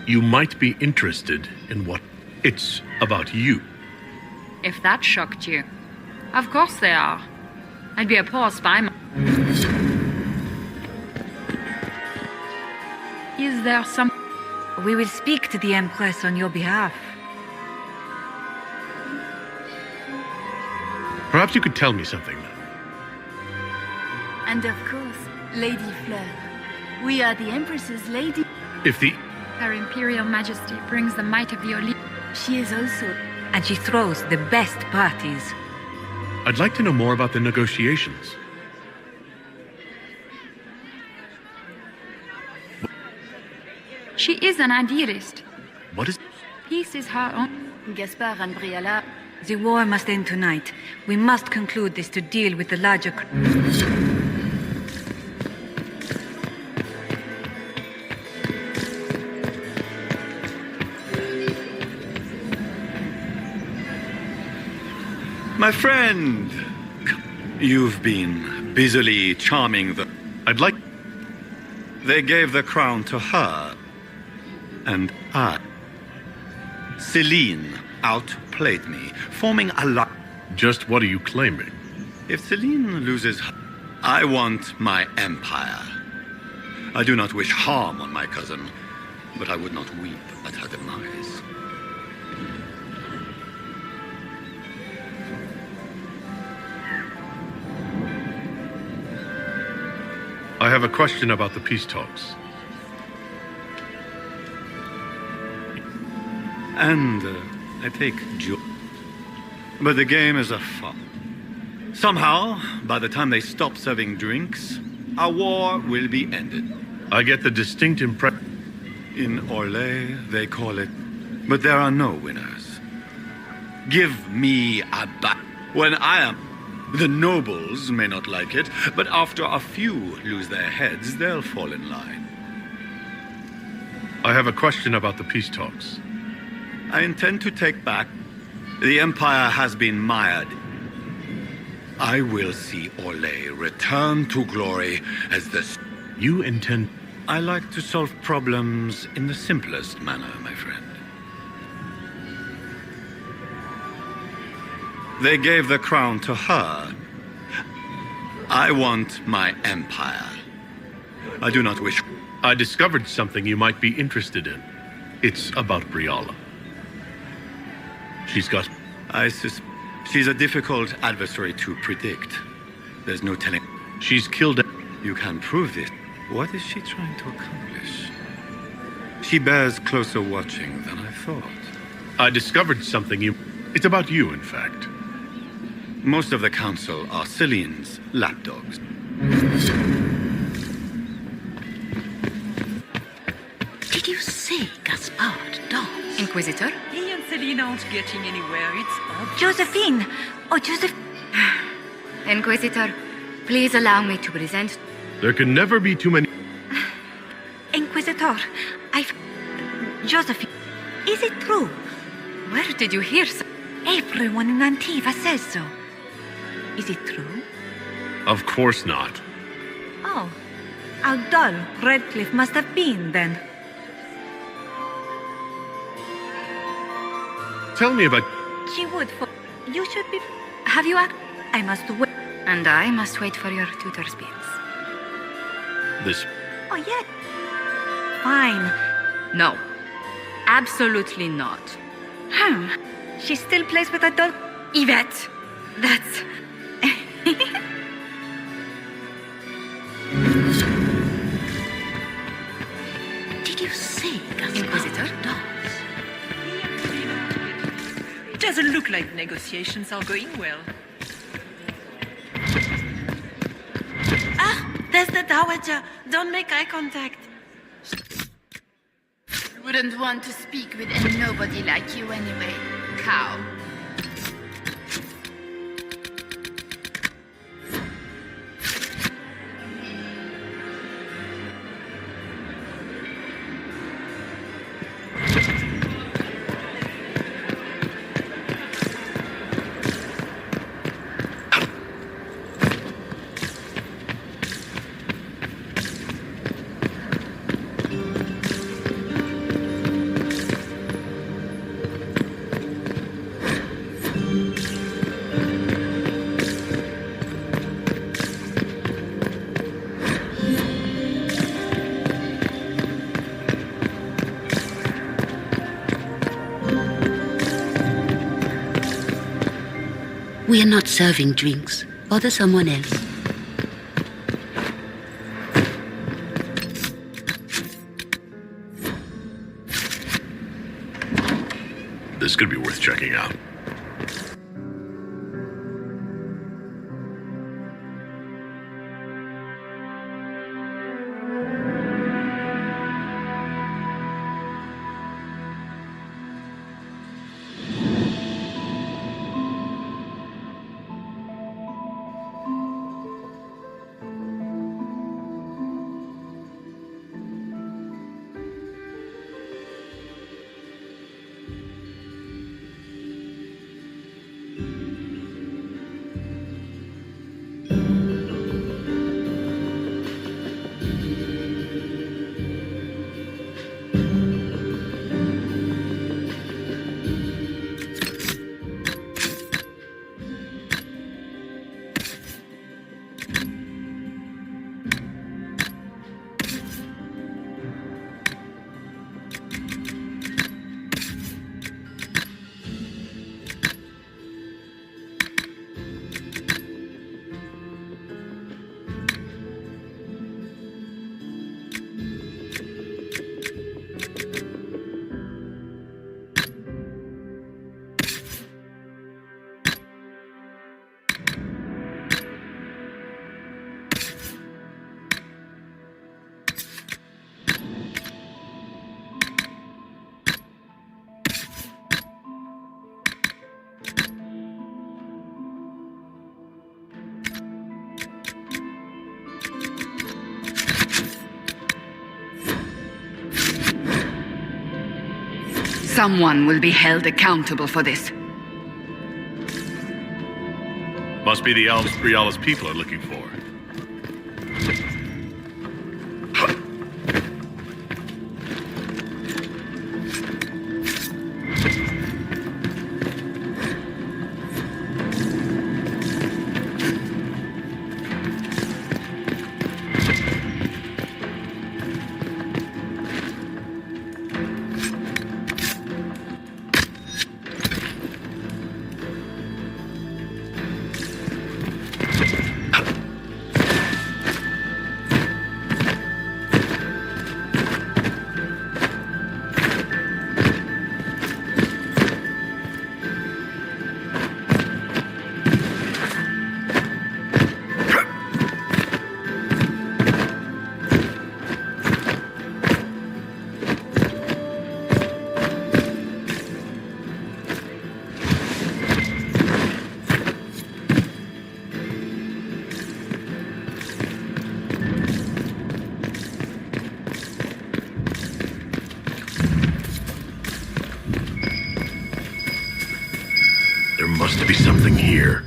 You might be interested in what it's about you. If that shocked you. Of course they are. I'd be a poor spy. Is there some... We will speak to the Empress on your behalf. Perhaps you could tell me something then. And of course, Lady Fleur. We are the Empress's lady. If the... Her Imperial Majesty brings the might of the Oli... She is also... And she throws the best parties. I'd like to know more about the negotiations. She is an idealist. What is... Peace is her own... Gaspard and Briala... The war must end tonight. We must conclude this to deal with the larger... My friend, you've been busily charming the... I'd like... They gave the crown to her, and I... Celine outplayed me, forming a lie. Just what are you claiming? If Celine loses her, I want my empire. I do not wish harm on my cousin, but I would not weep at her demise. I have a question about the peace talks. And I take joy. But the game is a fun. Somehow, by the time they stop serving drinks, our war will be ended. I get the distinct impression. In Orlais, they call it, but there are no winners. Give me a when I am. The nobles may not like it, but after a few lose their heads, they'll fall in line. I have a question about the peace talks. I intend to take back. The Empire has been mired. I will see Orlais return to glory as the... You intend... I like to solve problems in the simplest manner, my friend. They gave the crown to her. I want my empire. I do not wish... I discovered something you might be interested in. It's about Briala. She's got... She's a difficult adversary to predict. There's no telling... She's killed... You can prove this. What is she trying to accomplish? She bears closer watching than I thought. I discovered something you... It's about you, in fact. Most of the council are Celine's lapdogs. Did you say Gaspard dogs? Inquisitor? He and Celine aren't getting anywhere. It's obvious. Josephine! Oh, Joseph... Inquisitor, please allow me to present... There can never be too many... Inquisitor, Josephine, is it true? Where did you hear so? Everyone in Antiva says so. Is it true? Of course not. Oh, how dull Redcliffe must have been then. Tell me about... She would for... You should be... Have you act... I must wait. And I must wait for your tutor speeds. This... Oh, yeah. Fine. No. Absolutely not. She still plays with a doll... Yvette! That's... Did you say Inquisitor? dogs? Doesn't look like negotiations are going well. Ah, there's the Dowager. Don't make eye contact. Wouldn't want to speak with any nobody like you anyway, cow. We are not serving drinks. Bother someone else. This could be worth checking out. Someone will be held accountable for this. Must be the elves Briala's people are looking for. There must be something here.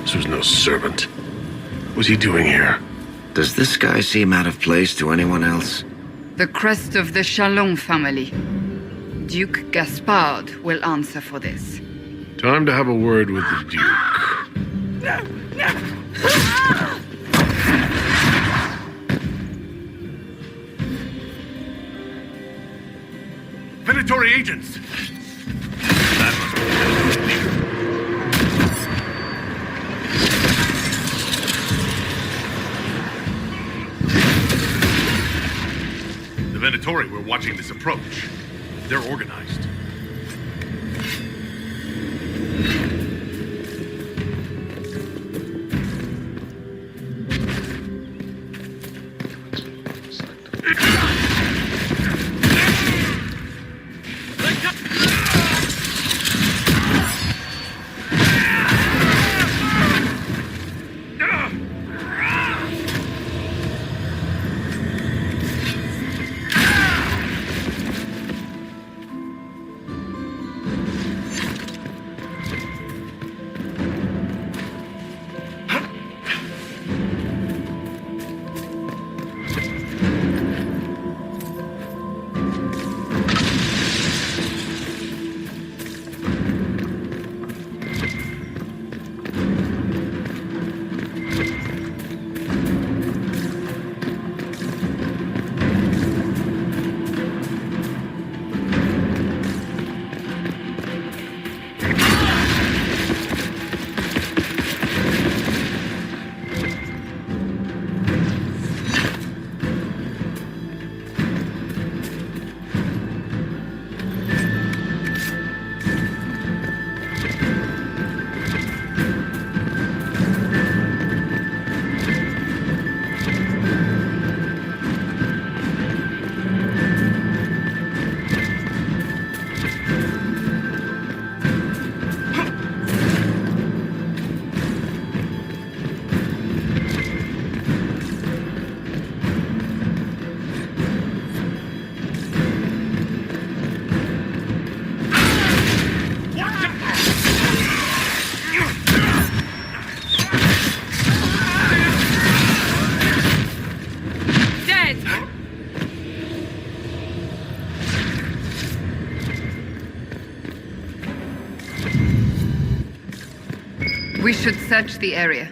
This was no servant. What was he doing here? Does this guy seem out of place to anyone else? The crest of the Chalon family. Duke Gaspard will answer for this. Time to have a word with the Duke. Venatory agents! The Venatori were watching this approach. They're organized. We should search the area.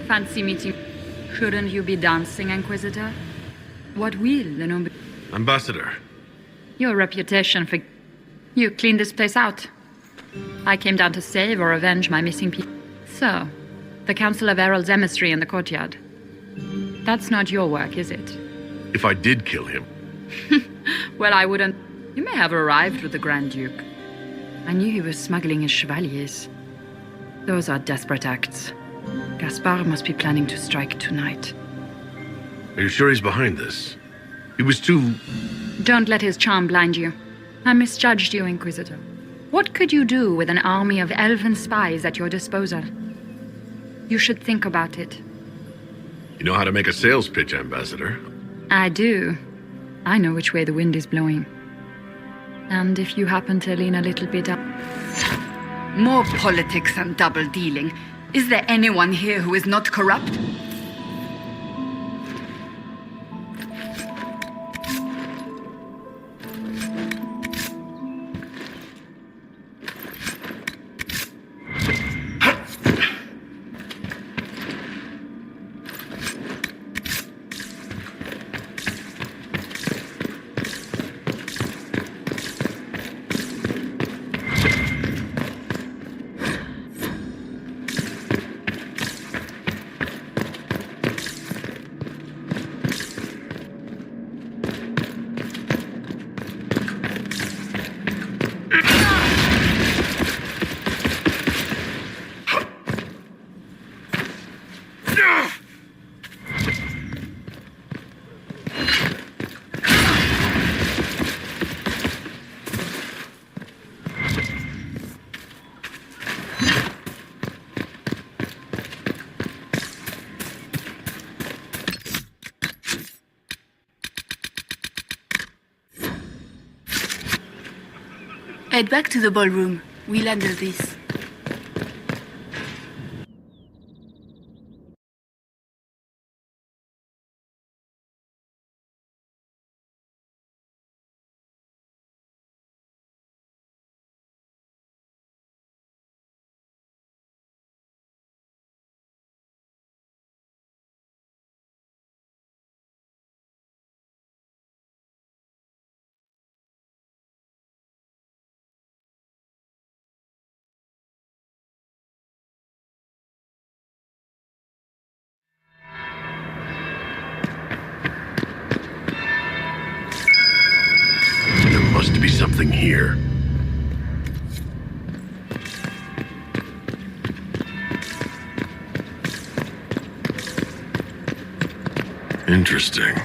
Fancy meeting. Shouldn't you be dancing, Inquisitor? What will the noble... Ambassador. Your reputation for... You cleaned this place out. I came down to save or avenge my missing people. So, the Council of Herald's emissary in the courtyard. That's not your work, is it? If I did kill him. Well, I wouldn't... You may have arrived with the Grand Duke. I knew he was smuggling his chevaliers. Those are desperate acts. Gaspard must be planning to strike tonight. Are you sure he's behind this? He was too... Don't let his charm blind you. I misjudged you, Inquisitor. What could you do with an army of elven spies at your disposal? You should think about it. You know how to make a sales pitch, Ambassador. I do. I know which way the wind is blowing. And if you happen to lean a little bit up... More politics and double-dealing. Is there anyone here who is not corrupt? Head back to the ballroom. We'll handle this. Must be something here. Interesting.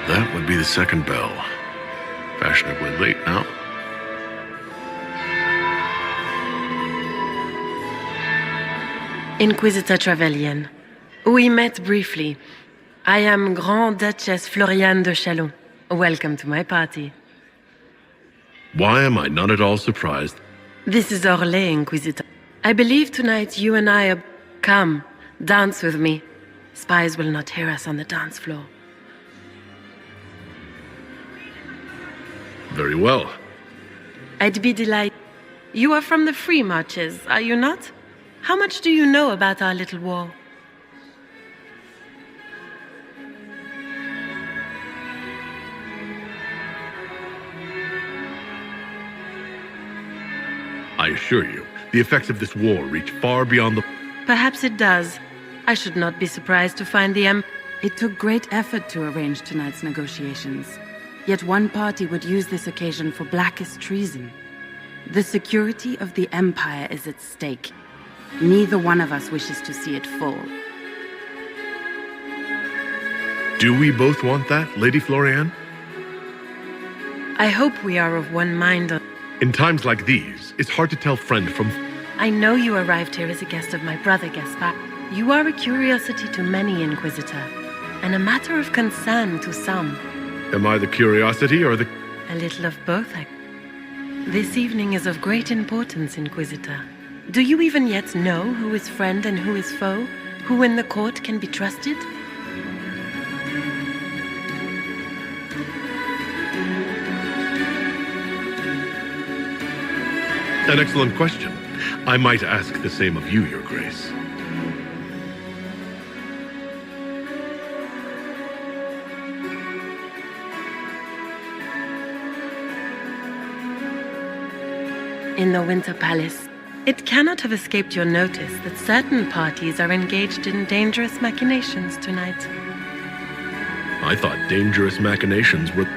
That would be the second bell. Fashionably late now. Inquisitor Trevelyan. We met briefly. I am Grand Duchess Floriane de Chalon. Welcome to my party. Why am I not at all surprised? This is Orlais, Inquisitor. I believe tonight you and I are... Come, dance with me. Spies will not hear us on the dance floor. Very well. I'd be delighted. You are from the Free Marches, are you not? How much do you know about our little war? I assure you, the effects of this war reach far beyond the... Perhaps it does. I should not be surprised to find the It took great effort to arrange tonight's negotiations. Yet one party would use this occasion for blackest treason. The security of the Empire is at stake. Neither one of us wishes to see it fall. Do we both want that, Lady Floriane? I hope we are of one mind on... In times like these, it's hard to tell friend from... I know you arrived here as a guest of my brother, Gaspard. You are a curiosity to many, Inquisitor, and a matter of concern to some. Am I the curiosity or the... A little of both. This evening is of great importance, Inquisitor. Do you even yet know who is friend and who is foe? Who in the court can be trusted? An excellent question. I might ask the same of you, Your Grace. In the Winter Palace, it cannot have escaped your notice that certain parties are engaged in dangerous machinations tonight. I thought dangerous machinations were...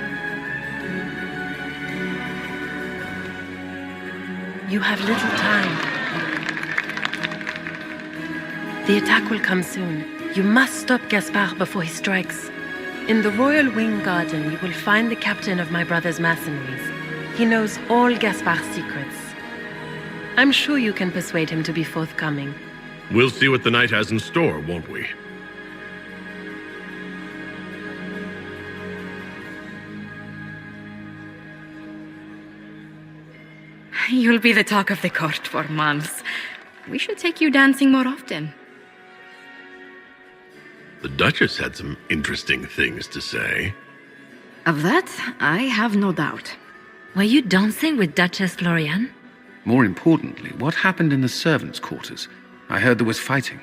You have little time. The attack will come soon. You must stop Gaspard before he strikes. In the Royal Wing Garden, you will find the captain of my brother's mercenaries. He knows all Gaspard's secrets. I'm sure you can persuade him to be forthcoming. We'll see what the night has in store, won't we? You'll be the talk of the court for months. We should take you dancing more often. The Duchess had some interesting things to say. Of that, I have no doubt. Were you dancing with Duchess Florian? More importantly, what happened in the servants' quarters? I heard there was fighting.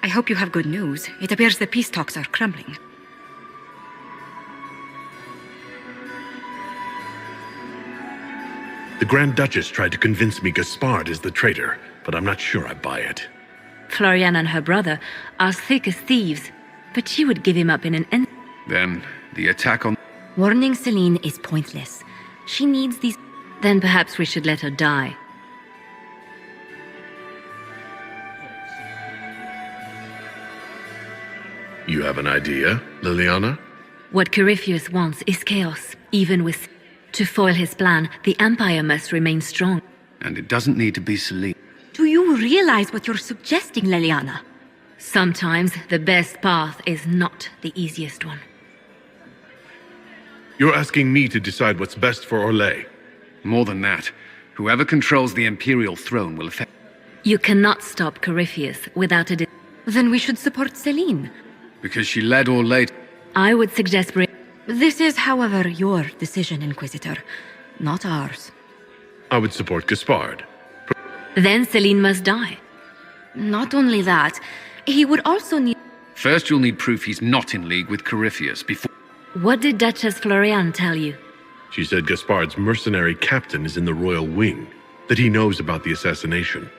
I hope you have good news. It appears the peace talks are crumbling. The Grand Duchess tried to convince me Gaspard is the traitor, but I'm not sure I buy it. Florian and her brother are thick as thieves, but she would give him up in an instant. Then, the attack on... Warning Celine is pointless. She needs these... Then perhaps we should let her die. You have an idea, Liliana? What Corypheus wants is chaos, even with... To foil his plan, the Empire must remain strong. And it doesn't need to be Celine. Do you realize what you're suggesting, Liliana? Sometimes the best path is not the easiest one. You're asking me to decide what's best for Orlais. More than that, whoever controls the Imperial throne will affect... You cannot stop Corypheus without a... Then we should support Celine. Because she led Orlais... I would suggest... This is, however, your decision, Inquisitor, not ours. I would support Gaspard. Then Celine must die. Not only that, he would also need... First you'll need proof he's not in league with Corypheus before... What did Duchess Florian tell you? She said Gaspard's mercenary captain is in the Royal Wing, that he knows about the assassination.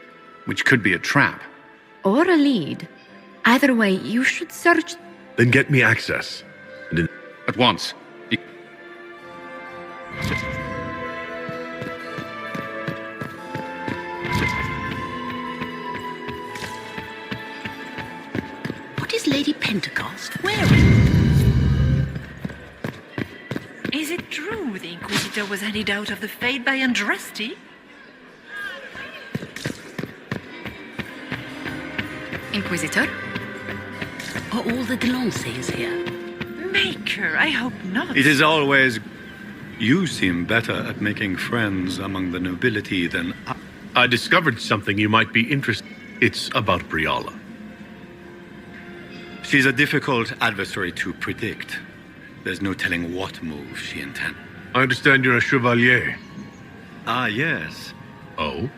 Which could be a trap. Or a lead. Either way, you should search... Then get me access. And At once. What is Lady Pentecost wearing? Is it true the Inquisitor was handed out of the Fate by Andraste? Inquisitor? Are all the Delancés here? Maker, I hope not. It is always... You seem better at making friends among the nobility than I discovered something you might be interested in. It's about Briala. She's a difficult adversary to predict. There's no telling what move she intends. I understand you're a chevalier. Ah, yes. Oh?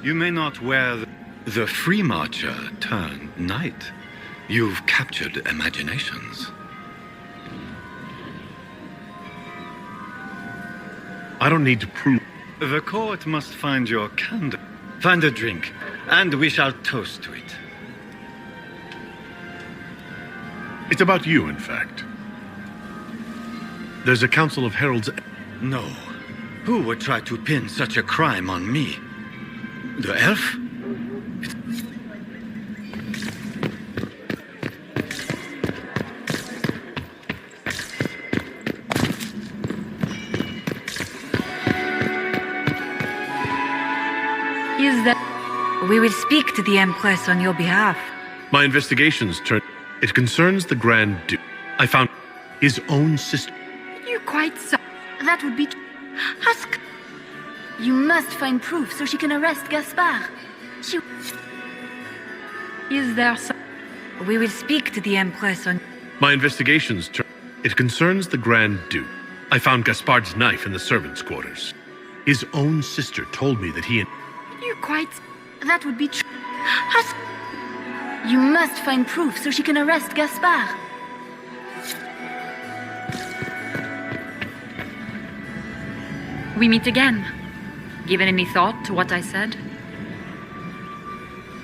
You may not wear the free marcher turned knight. You've captured imaginations. I don't need to prove... The court must find your candle. Find a drink, and we shall toast to it. It's about you, in fact. There's a council of heralds... No. Who would try to pin such a crime on me? The elf? Is that... We will speak to the Empress on your behalf. My investigations turn... It concerns the Grand Duke. I found his own sister. You quite so? That would be... Husk! You must find proof so she can arrest Gaspard. She... Is there some... We will speak to the Empress on... My investigations it concerns the Grand Duke. I found Gaspard's knife in the servants' quarters. His own sister told me that he and... You quite... That would be true. Husk! You must find proof so she can arrest Gaspard. We meet again. Given any thought to what I said?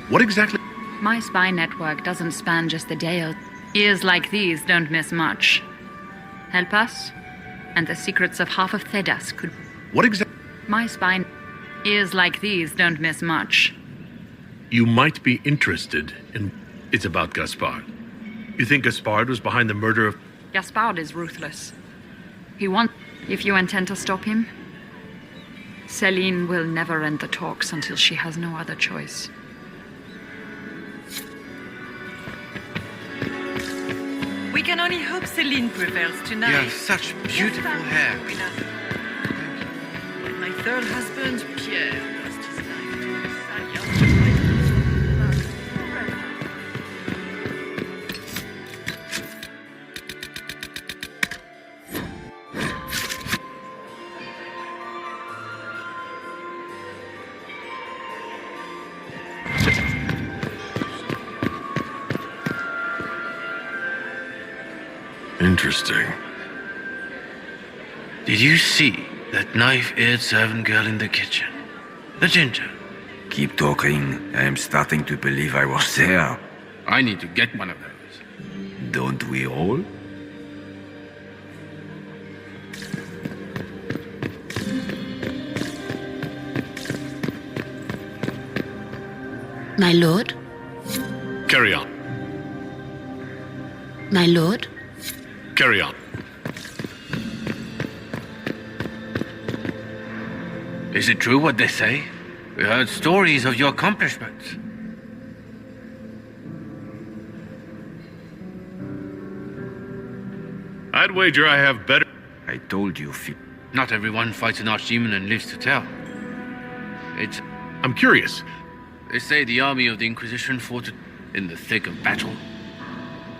What exactly? My spy network doesn't span just the Dale. Ears like these don't miss much. Help us, and the secrets of half of Thedas could... What exactly? My spy... Ears like these don't miss much. You might be interested in... It's about Gaspard. You think Gaspard was behind the murder of... Gaspard is ruthless. He wants... If you intend to stop him, Celine will never end the talks until she has no other choice. We can only hope Celine prevails tonight. You have such beautiful hair. My third husband, Pierre, lost his life to Interesting. Did you see that knife-eared servant girl in the kitchen? The ginger. Keep talking. I am starting to believe I was there. I need to get one of those. Don't we all? My lord? Carry on. My lord? Carry on. Is it true what they say? We heard stories of your accomplishments. I'd wager I have better... I told you, Not everyone fights an archdemon and lives to tell. It's... I'm curious. They say the army of the Inquisition fought in the thick of battle.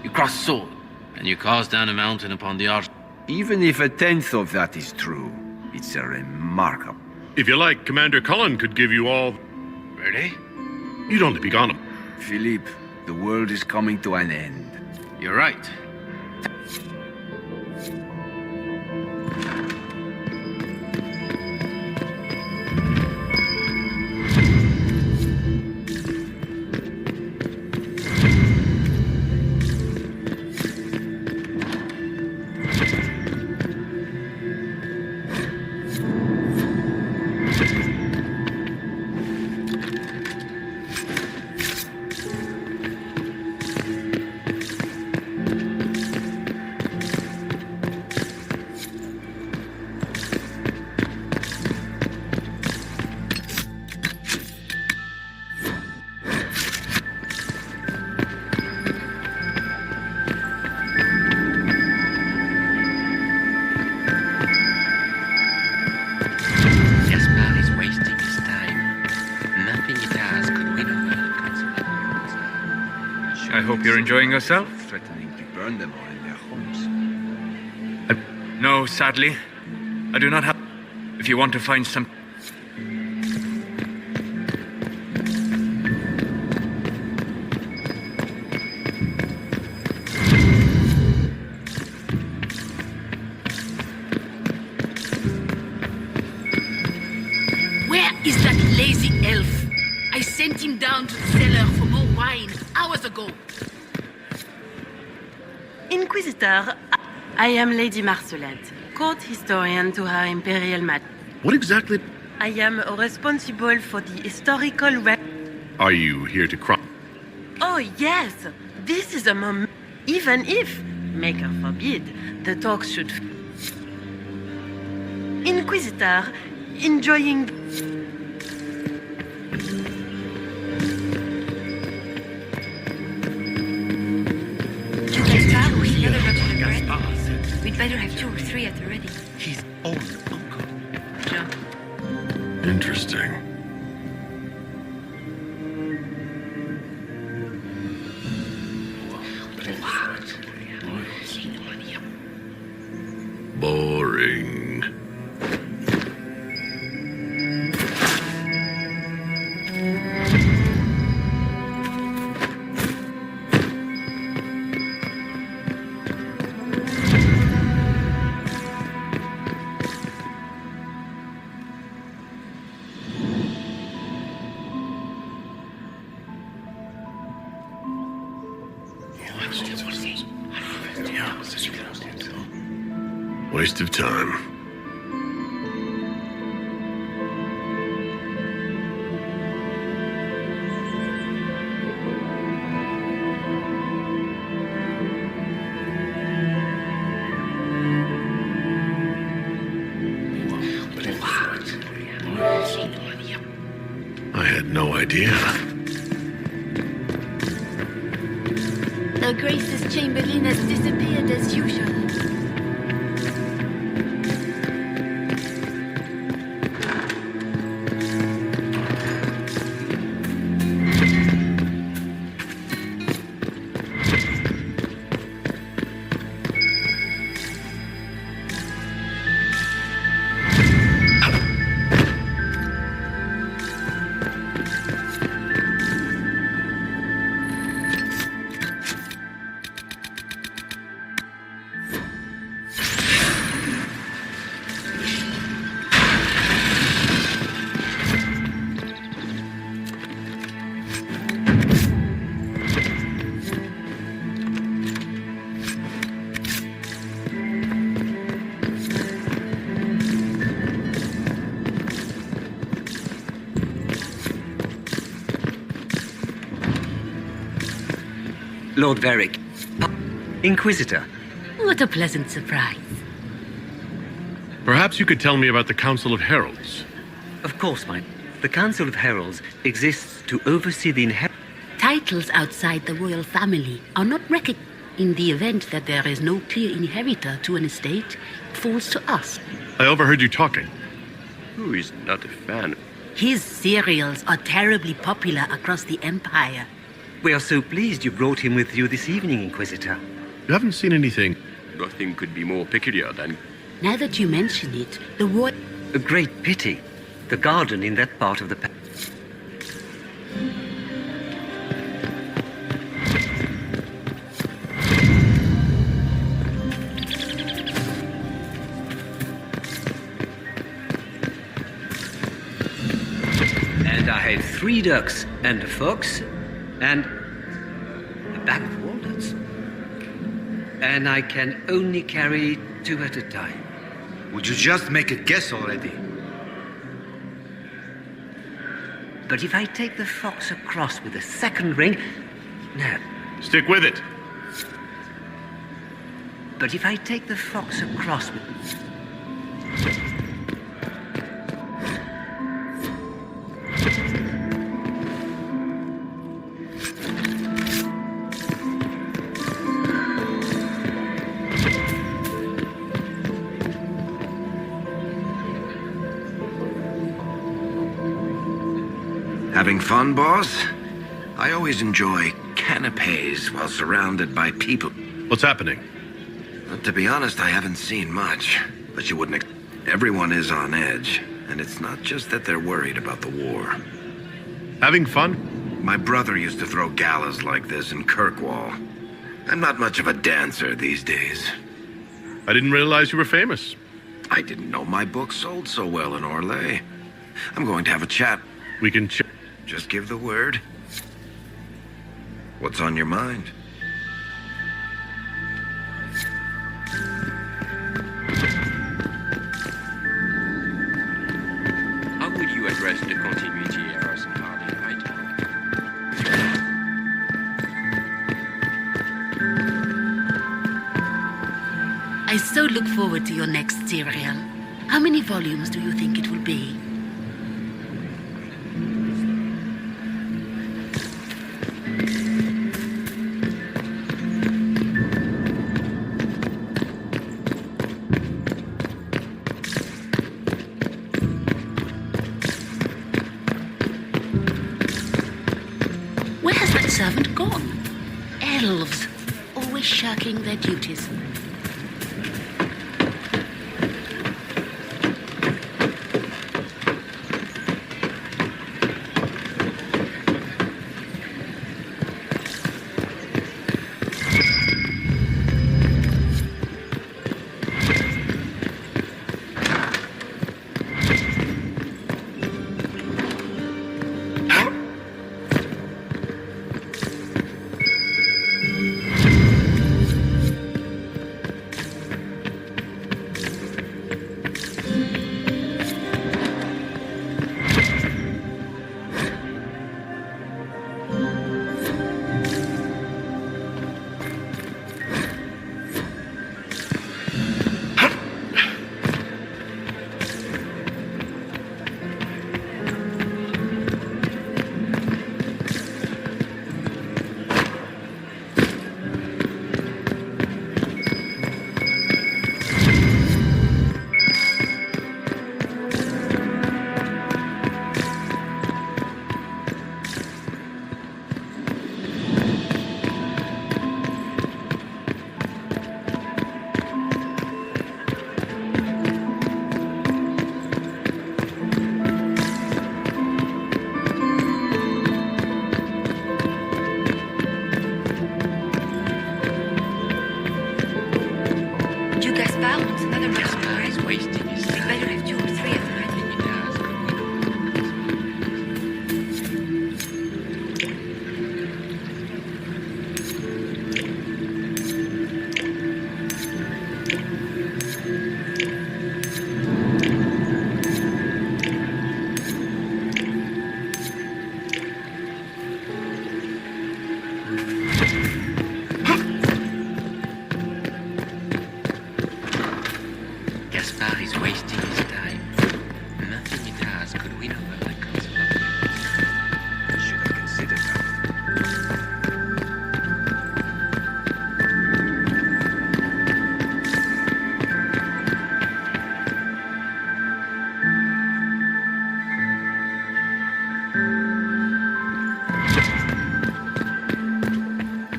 You cross sword, and you cast down a mountain upon the arch. Even if a tenth of that is true, it's a remarkable... If you like, Commander Cullen could give you all... Really? You'd only be gone. Philippe, the world is coming to an end. You're right. I hope you're enjoying yourself. Threatening to burn them all in their homes. No, sadly. I do not have... If you want to find some... Where is that lazy elf? I sent him down to the cellar for more wine hours ago. Inquisitor, I am Lady Marcelette, court historian to Her Imperial Majesty. What exactly... I am responsible for the historical Are you here to cry? Oh, yes. This is a moment. Even if, Maker forbid, the talks should... Inquisitor, enjoying... We'd better have 2 or 3 at the ready. Interesting. Boring. Waste of time. I had no idea. The Grace's Chamberlain has disappeared as usual. Lord Varick. Inquisitor. What a pleasant surprise. Perhaps you could tell me about the Council of Heralds. Of course, the Council of Heralds exists to oversee the Titles outside the royal family are not recognized. In the event that there is no clear inheritor to an estate, it falls to us. I overheard you talking. Who is not a fan? His serials are terribly popular across the Empire. We are so pleased you brought him with you this evening, Inquisitor. You haven't seen anything. Nothing could be more peculiar than... Now that you mention it, the war... A great pity. The garden in that part of the... And I have 3 ducks and a fox and a bag of walnuts. And I can only carry 2 at a time. Would you just make a guess already? But if I take the fox across with a second ring... No. Stick with it. But if I take the fox across with... Having fun, boss? I always enjoy canapes while surrounded by people. What's happening? Well, to be honest, I haven't seen much. But you wouldn't... Everyone is on edge. And it's not just that they're worried about the war. Having fun? My brother used to throw galas like this in Kirkwall. I'm not much of a dancer these days. I didn't realize you were famous. I didn't know my book sold so well in Orlais. I'm going to have a chat. We can Just give the word. What's on your mind? How would you address the continuity errors in Hardy right I so look forward to your next serial. How many volumes do you think it will be? servant gone. Elves, always shirking their duties.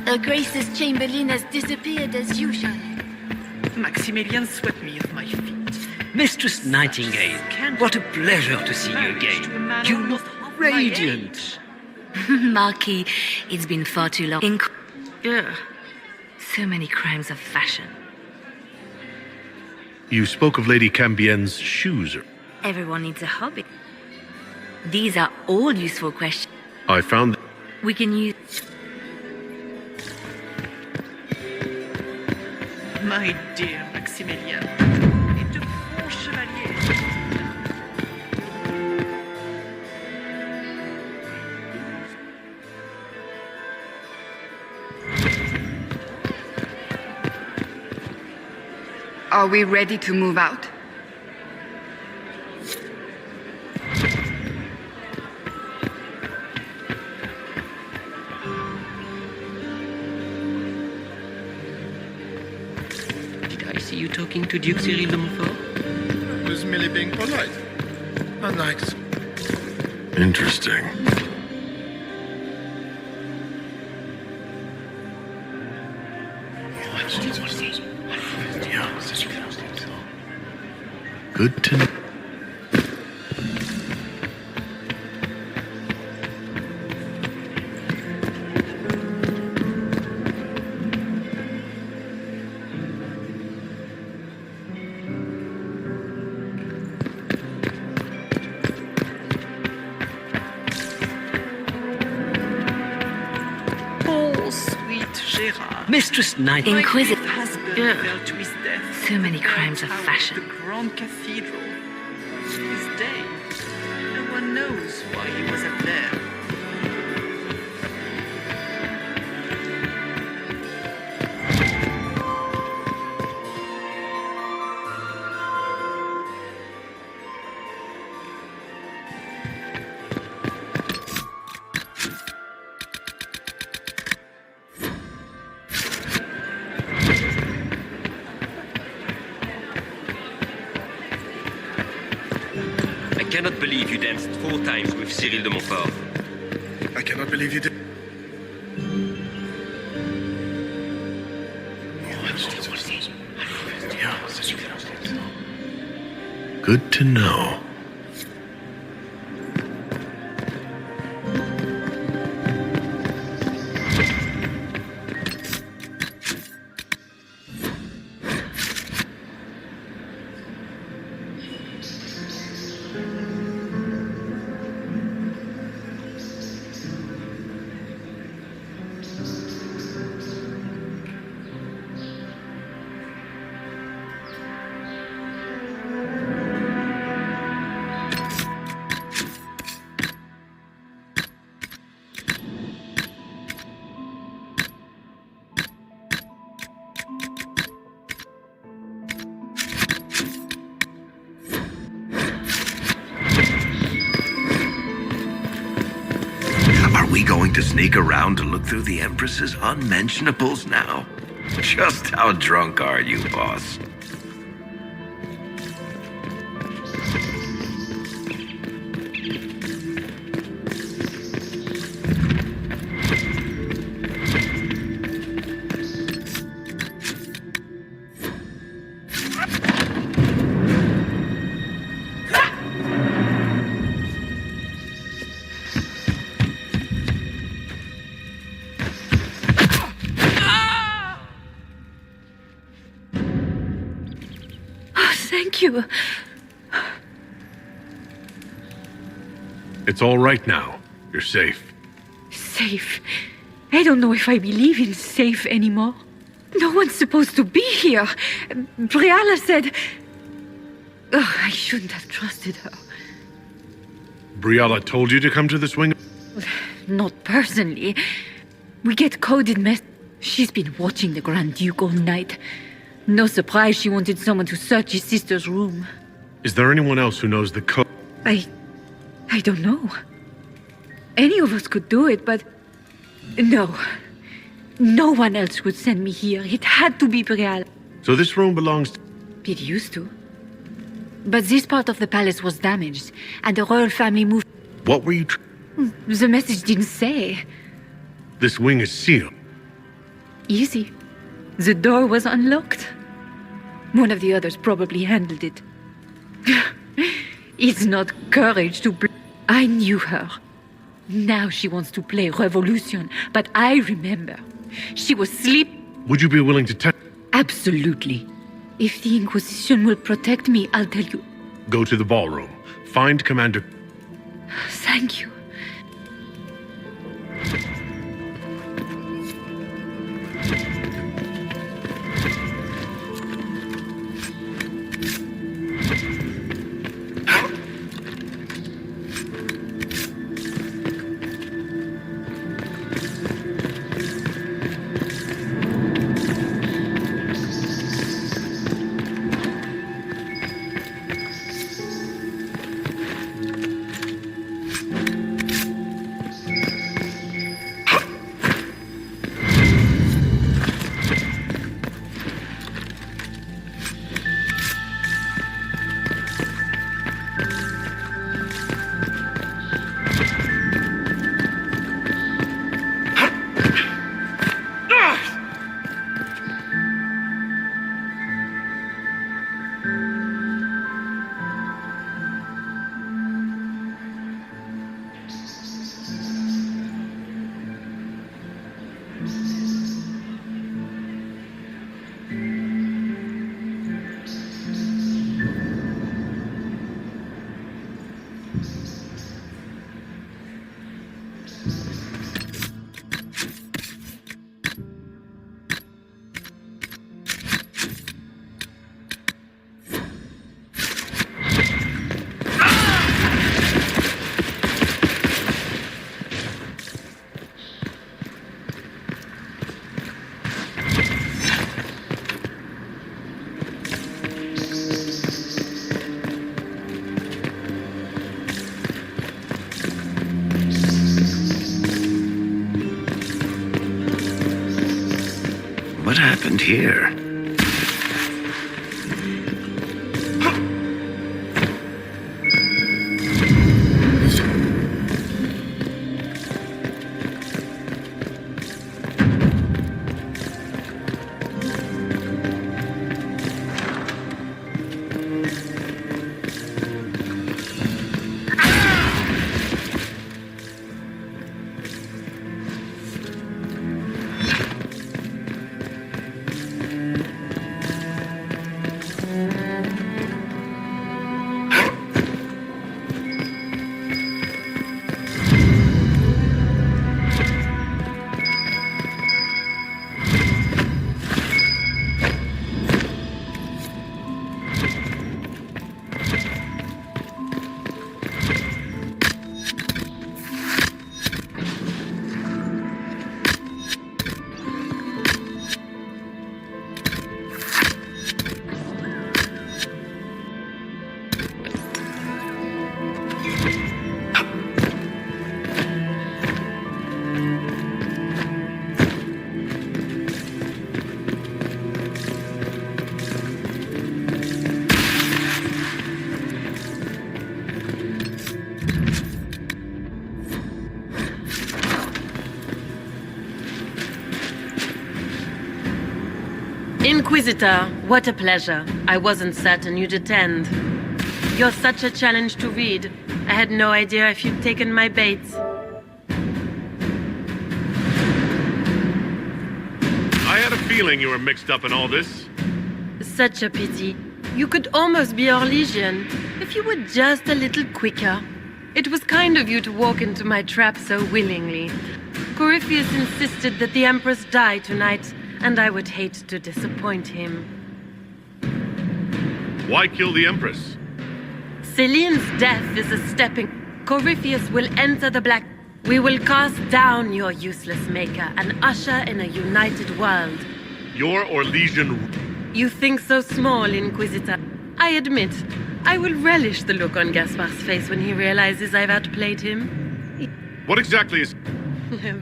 Her Grace's Chamberlain has disappeared as usual. Maximilian swept me off my feet. Mistress Nightingale, what a pleasure to see you again. You look radiant. Marquis, it's been far too long. Ugh. So many crimes of fashion. You spoke of Lady Cambien's shoes. Everyone needs a hobby. These are all useful questions. I found We can use... My dear Maximilian, et de bons chevaliers. Are we ready to move out? See you talking to Duke Cyril de Montfort? I was merely being polite. Nice. Interesting. Good to know. Mistress Nightingale. Inquisitive. Husband fell to his death. So many crimes of fashion. The Grand Cathedral. His day. No one knows why he wasn't there. I cannot believe you danced 4 times with Cyril de Montfort. I cannot believe you did. Good to know. Are we going to sneak around to look through the Empress's unmentionables now? Just how drunk are you, boss? Thank you. It's all right now. You're safe. Safe? I don't know if I believe in safe anymore. No one's supposed to be here. Briala said... Oh, I shouldn't have trusted her. Briala told you to come to this wing? Not personally. We get coded mess. She's been watching the Grand Duke all night. No surprise she wanted someone to search his sister's room. Is there anyone else who knows the code? I don't know. Any of us could do it, but... No. No one else would send me here. It had to be Brial. So this room belongs to... It used to. But this part of the palace was damaged, and the royal family moved... What were you... The message didn't say. This wing is sealed. Easy. The door was unlocked. One of the others probably handled it. It's not courage to... I knew her. Now she wants to play revolution, but I remember. She was asleep. Would you be willing to tell... Absolutely. If the Inquisition will protect me, I'll tell you. Go to the ballroom. Find Commander... Thank you. What happened here? Inquisitor, what a pleasure. I wasn't certain you'd attend. You're such a challenge to read. I had no idea if you'd taken my bait. I had a feeling you were mixed up in all this. Such a pity. You could almost be our Legion, if you were just a little quicker. It was kind of you to walk into my trap so willingly. Corypheus insisted that the Empress die tonight, and I would hate to disappoint him. Why kill the Empress? Celine's death is a stepping... Corypheus will enter the Black... We will cast down your useless maker and usher in a united world. Your Orlesian... You think so small, Inquisitor. I admit, I will relish the look on Gaspard's face when he realizes I've outplayed him. What exactly is...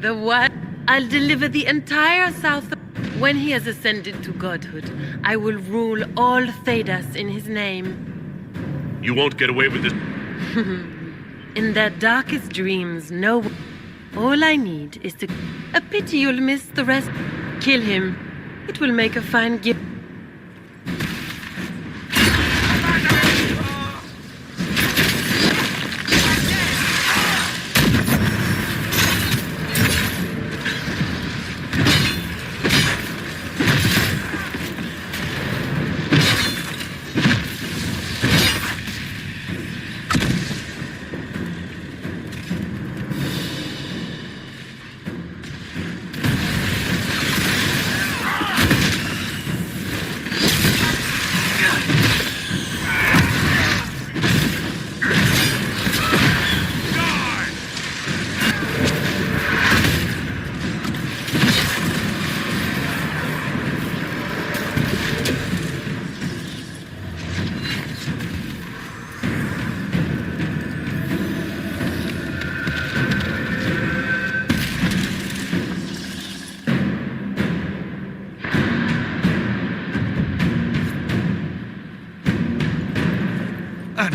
The what? I'll deliver the entire south... When he has ascended to godhood, I will rule all Thedas in his name. You won't get away with this. In their darkest dreams, no... All I need is to... A pity you'll miss the rest. Kill him. It will make a fine gift.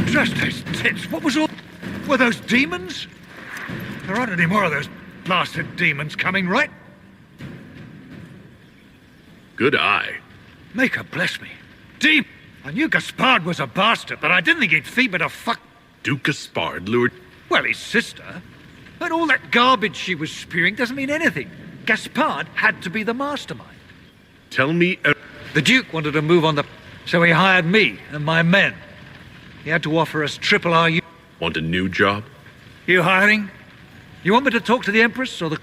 Just those tits. What was all... Were those demons? There aren't any more of those blasted demons coming, right? Good eye. Maker bless me. I knew Gaspard was a bastard, but I didn't think he'd feed me to fuck... Duke Gaspard lured... Well, his sister. But all that garbage she was spewing doesn't mean anything. Gaspard had to be the mastermind. Tell me... The Duke wanted to move on the... So he hired me and my men. He had to offer us triple RU. Want a new job? You hiring? You want me to talk to the Empress or the...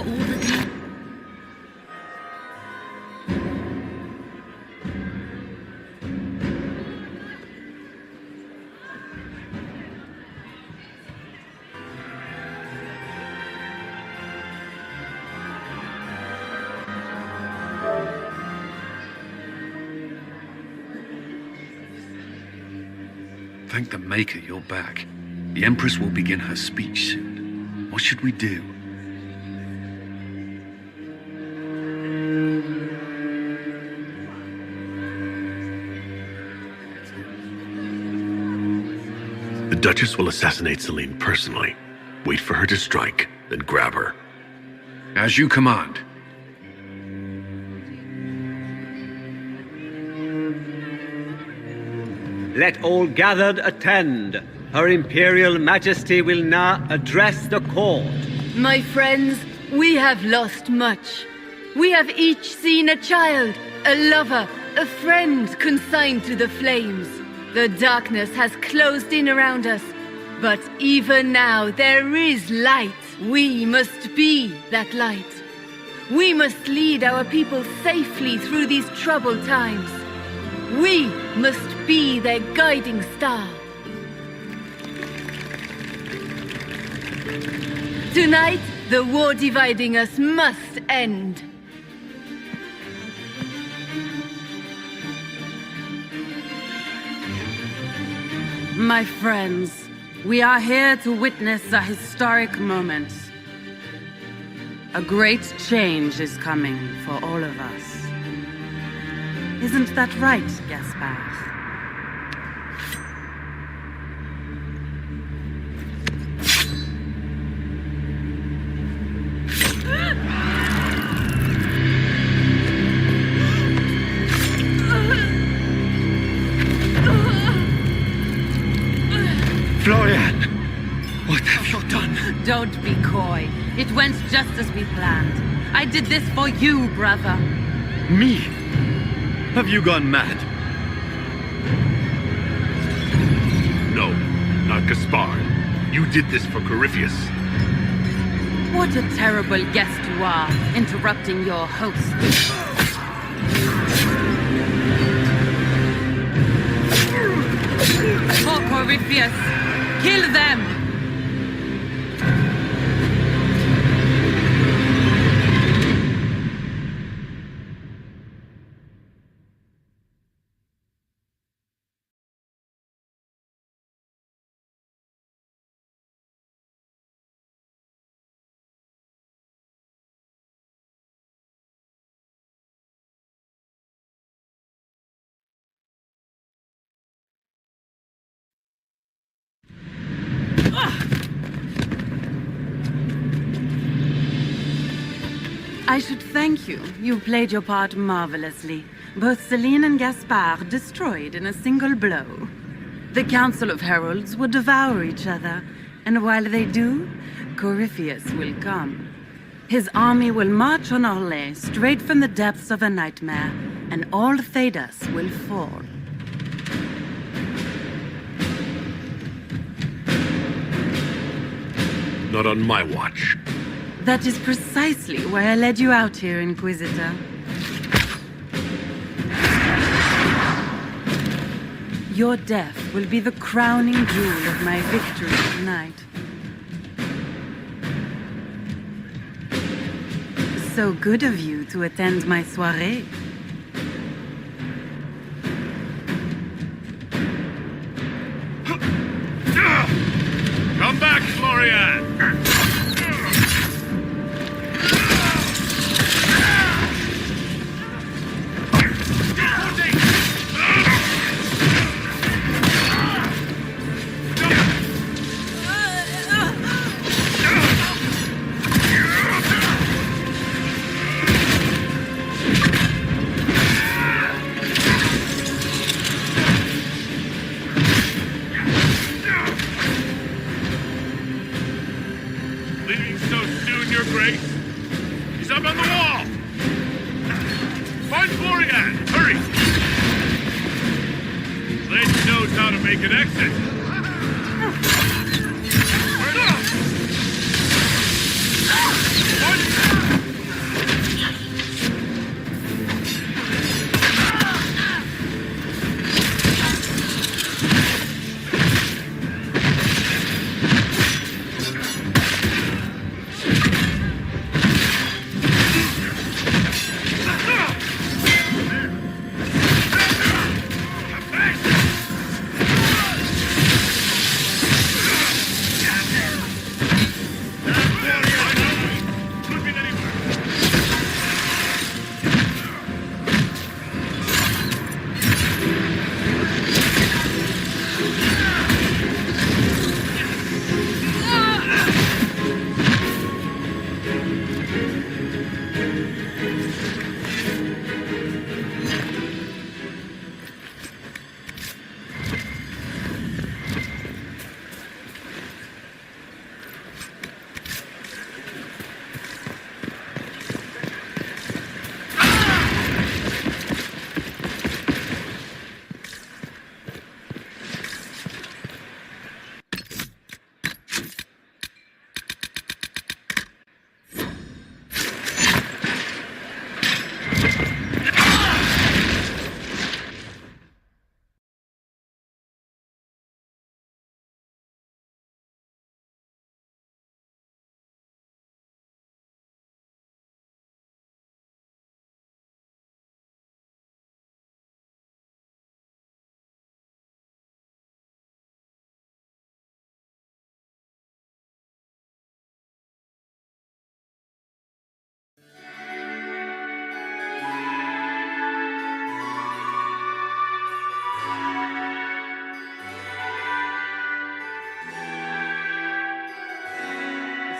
for all the... Thank the Maker you're back. The Empress will begin her speech soon. What should we do? The Duchess will assassinate Celine personally. Wait for her to strike, then grab her. As you command. Let all gathered attend. Her Imperial Majesty will now address the court. My friends, we have lost much. We have each seen a child, a lover, a friend consigned to the flames. The darkness has closed in around us, but even now there is light. We must be that light. We must lead our people safely through these troubled times. We must be their guiding star. Tonight, the war dividing us must end. My friends, we are here to witness a historic moment. A great change is coming for all of us. Isn't that right, Gaspard? Florian! What have you done? Don't be coy. It went just as we planned. I did this for you, brother. Me? Have you gone mad? No, not Gaspard. You did this for Corypheus. What a terrible guest you are, interrupting your host. For Corypheus, kill them! I should thank you. You played your part marvelously. Both Celine and Gaspard destroyed in a single blow. The Council of Heralds will devour each other, and while they do, Corypheus will come. His army will march on Orlais straight from the depths of a nightmare, and all Thedas will fall. Not on my watch. That is precisely why I led you out here, Inquisitor. Your death will be the crowning jewel of my victory tonight. So good of you to attend my soirée. Come back, Florian! Leaving so soon, Your Grace? He's up on the wall! Find Florian! Hurry! Ledge knows how to make an exit. What?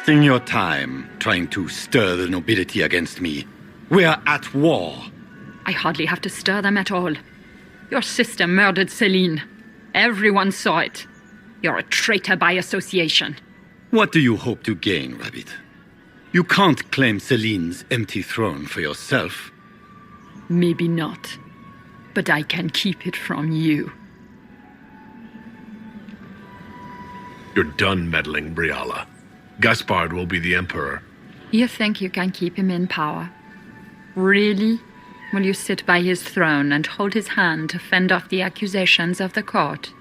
wasting your time trying to stir the nobility against me. We are at war. I hardly have to stir them at all. Your sister murdered Celine. Everyone saw it. You're a traitor by association. What do you hope to gain, Rabbit? You can't claim Celine's empty throne for yourself. Maybe not. But I can keep it from you. You're done meddling, Briala. Gaspard will be the Emperor. You think you can keep him in power? Really? Will you sit by his throne and hold his hand to fend off the accusations of the court?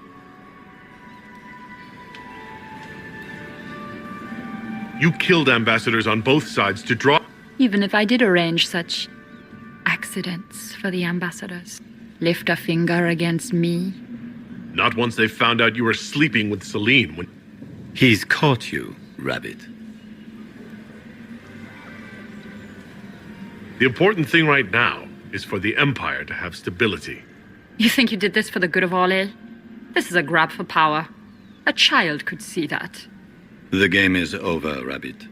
You killed ambassadors on both sides to draw... Even if I did arrange such accidents for the ambassadors, lift a finger against me? Not once they found out you were sleeping with Celine when... He's caught you, Rabbit. The important thing right now is for the Empire to have stability. You think you did this for the good of Orlais? This is a grab for power. A child could see that. The game is over, Rabbit.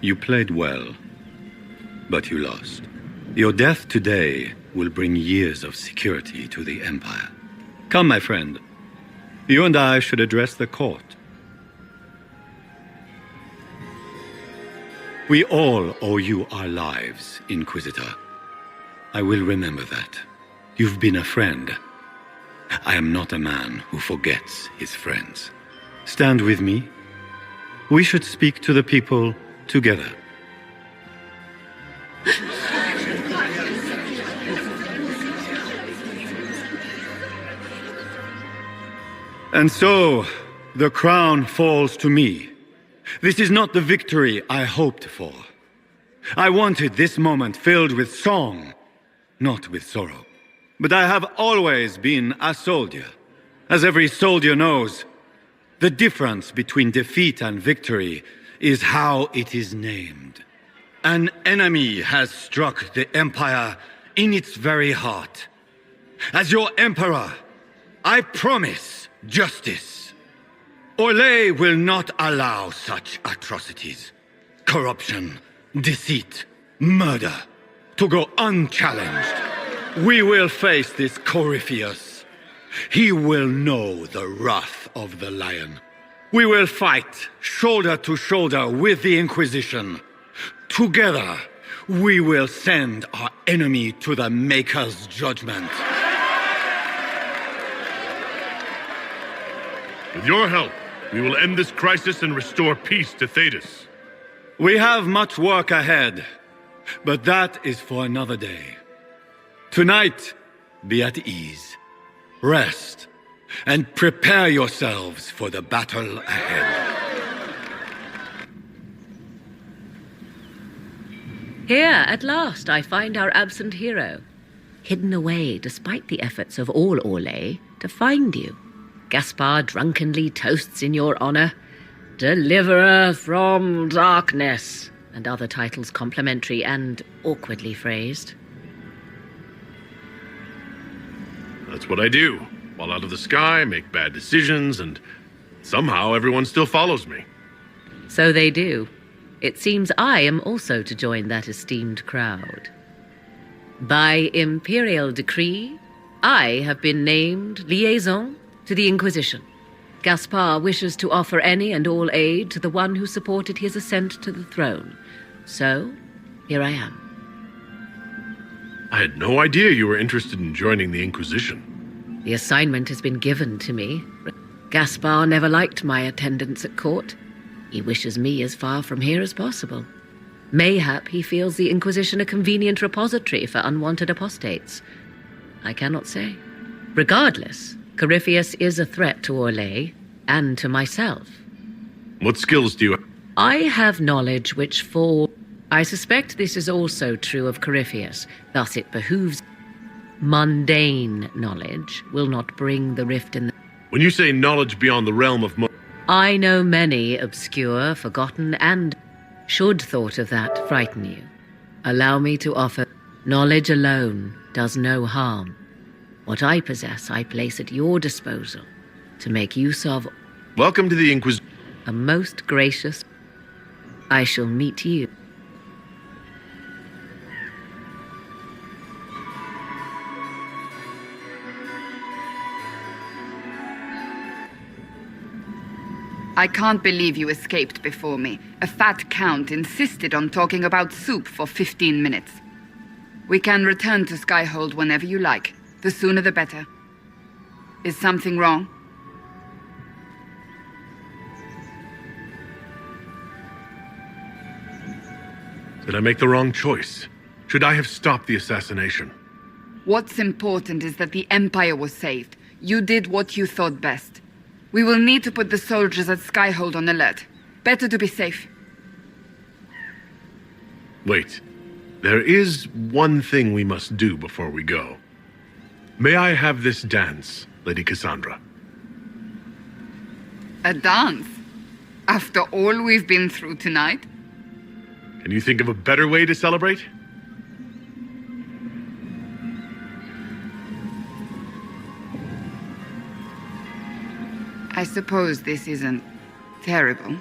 You played well, but you lost. Your death today will bring years of security to the Empire. Come, my friend. You and I should address the court. We all owe you our lives, Inquisitor. I will remember that. You've been a friend. I am not a man who forgets his friends. Stand with me. We should speak to the people together. And so, the crown falls to me. This is not the victory I hoped for. I wanted this moment filled with song, not with sorrow. But I have always been a soldier. As every soldier knows, the difference between defeat and victory is how it is named. An enemy has struck the Empire in its very heart. As your Emperor, I promise justice. Orlais will not allow such atrocities, corruption, deceit, murder, to go unchallenged. We will face this Corypheus. He will know the wrath of the lion. We will fight shoulder to shoulder with the Inquisition. Together, we will send our enemy to the Maker's judgment. With your help, we will end this crisis and restore peace to Thedas. We have much work ahead, but that is for another day. Tonight, be at ease, rest, and prepare yourselves for the battle ahead. Here, at last, I find our absent hero, hidden away despite the efforts of all Orlais to find you. Gaspard drunkenly toasts in your honor, Deliverer from Darkness, and other titles complimentary and awkwardly phrased. That's what I do. Fall out of the sky, make bad decisions, and somehow everyone still follows me. So they do. It seems I am also to join that esteemed crowd. By imperial decree, I have been named liaison to the Inquisition. Gaspard wishes to offer any and all aid to the one who supported his ascent to the throne. So, here I am. I had no idea you were interested in joining the Inquisition. The assignment has been given to me. Gaspard never liked my attendance at court. He wishes me as far from here as possible. Mayhap he feels the Inquisition a convenient repository for unwanted apostates. I cannot say. Regardless, Corypheus is a threat to Orlais and to myself. What skills do you have? I have knowledge which fall... I suspect this is also true of Corypheus, thus it behooves... Mundane knowledge will not bring the rift in the... When you say knowledge beyond the realm of... I know many obscure, forgotten, and... Should thought of that frighten you, allow me to offer... Knowledge alone does no harm. What I possess, I place at your disposal to make use of... Welcome to the Inquisition. A most gracious... I shall meet you. I can't believe you escaped before me. A fat count insisted on talking about soup for 15 minutes. We can return to Skyhold whenever you like. The sooner the better. Is something wrong? Did I make the wrong choice? Should I have stopped the assassination? What's important is that the Empire was saved. You did what you thought best. We will need to put the soldiers at Skyhold on alert. Better to be safe. Wait. There is one thing we must do before we go. May I have this dance, Lady Cassandra? A dance? After all we've been through tonight? Can you think of a better way to celebrate? I suppose this isn't terrible.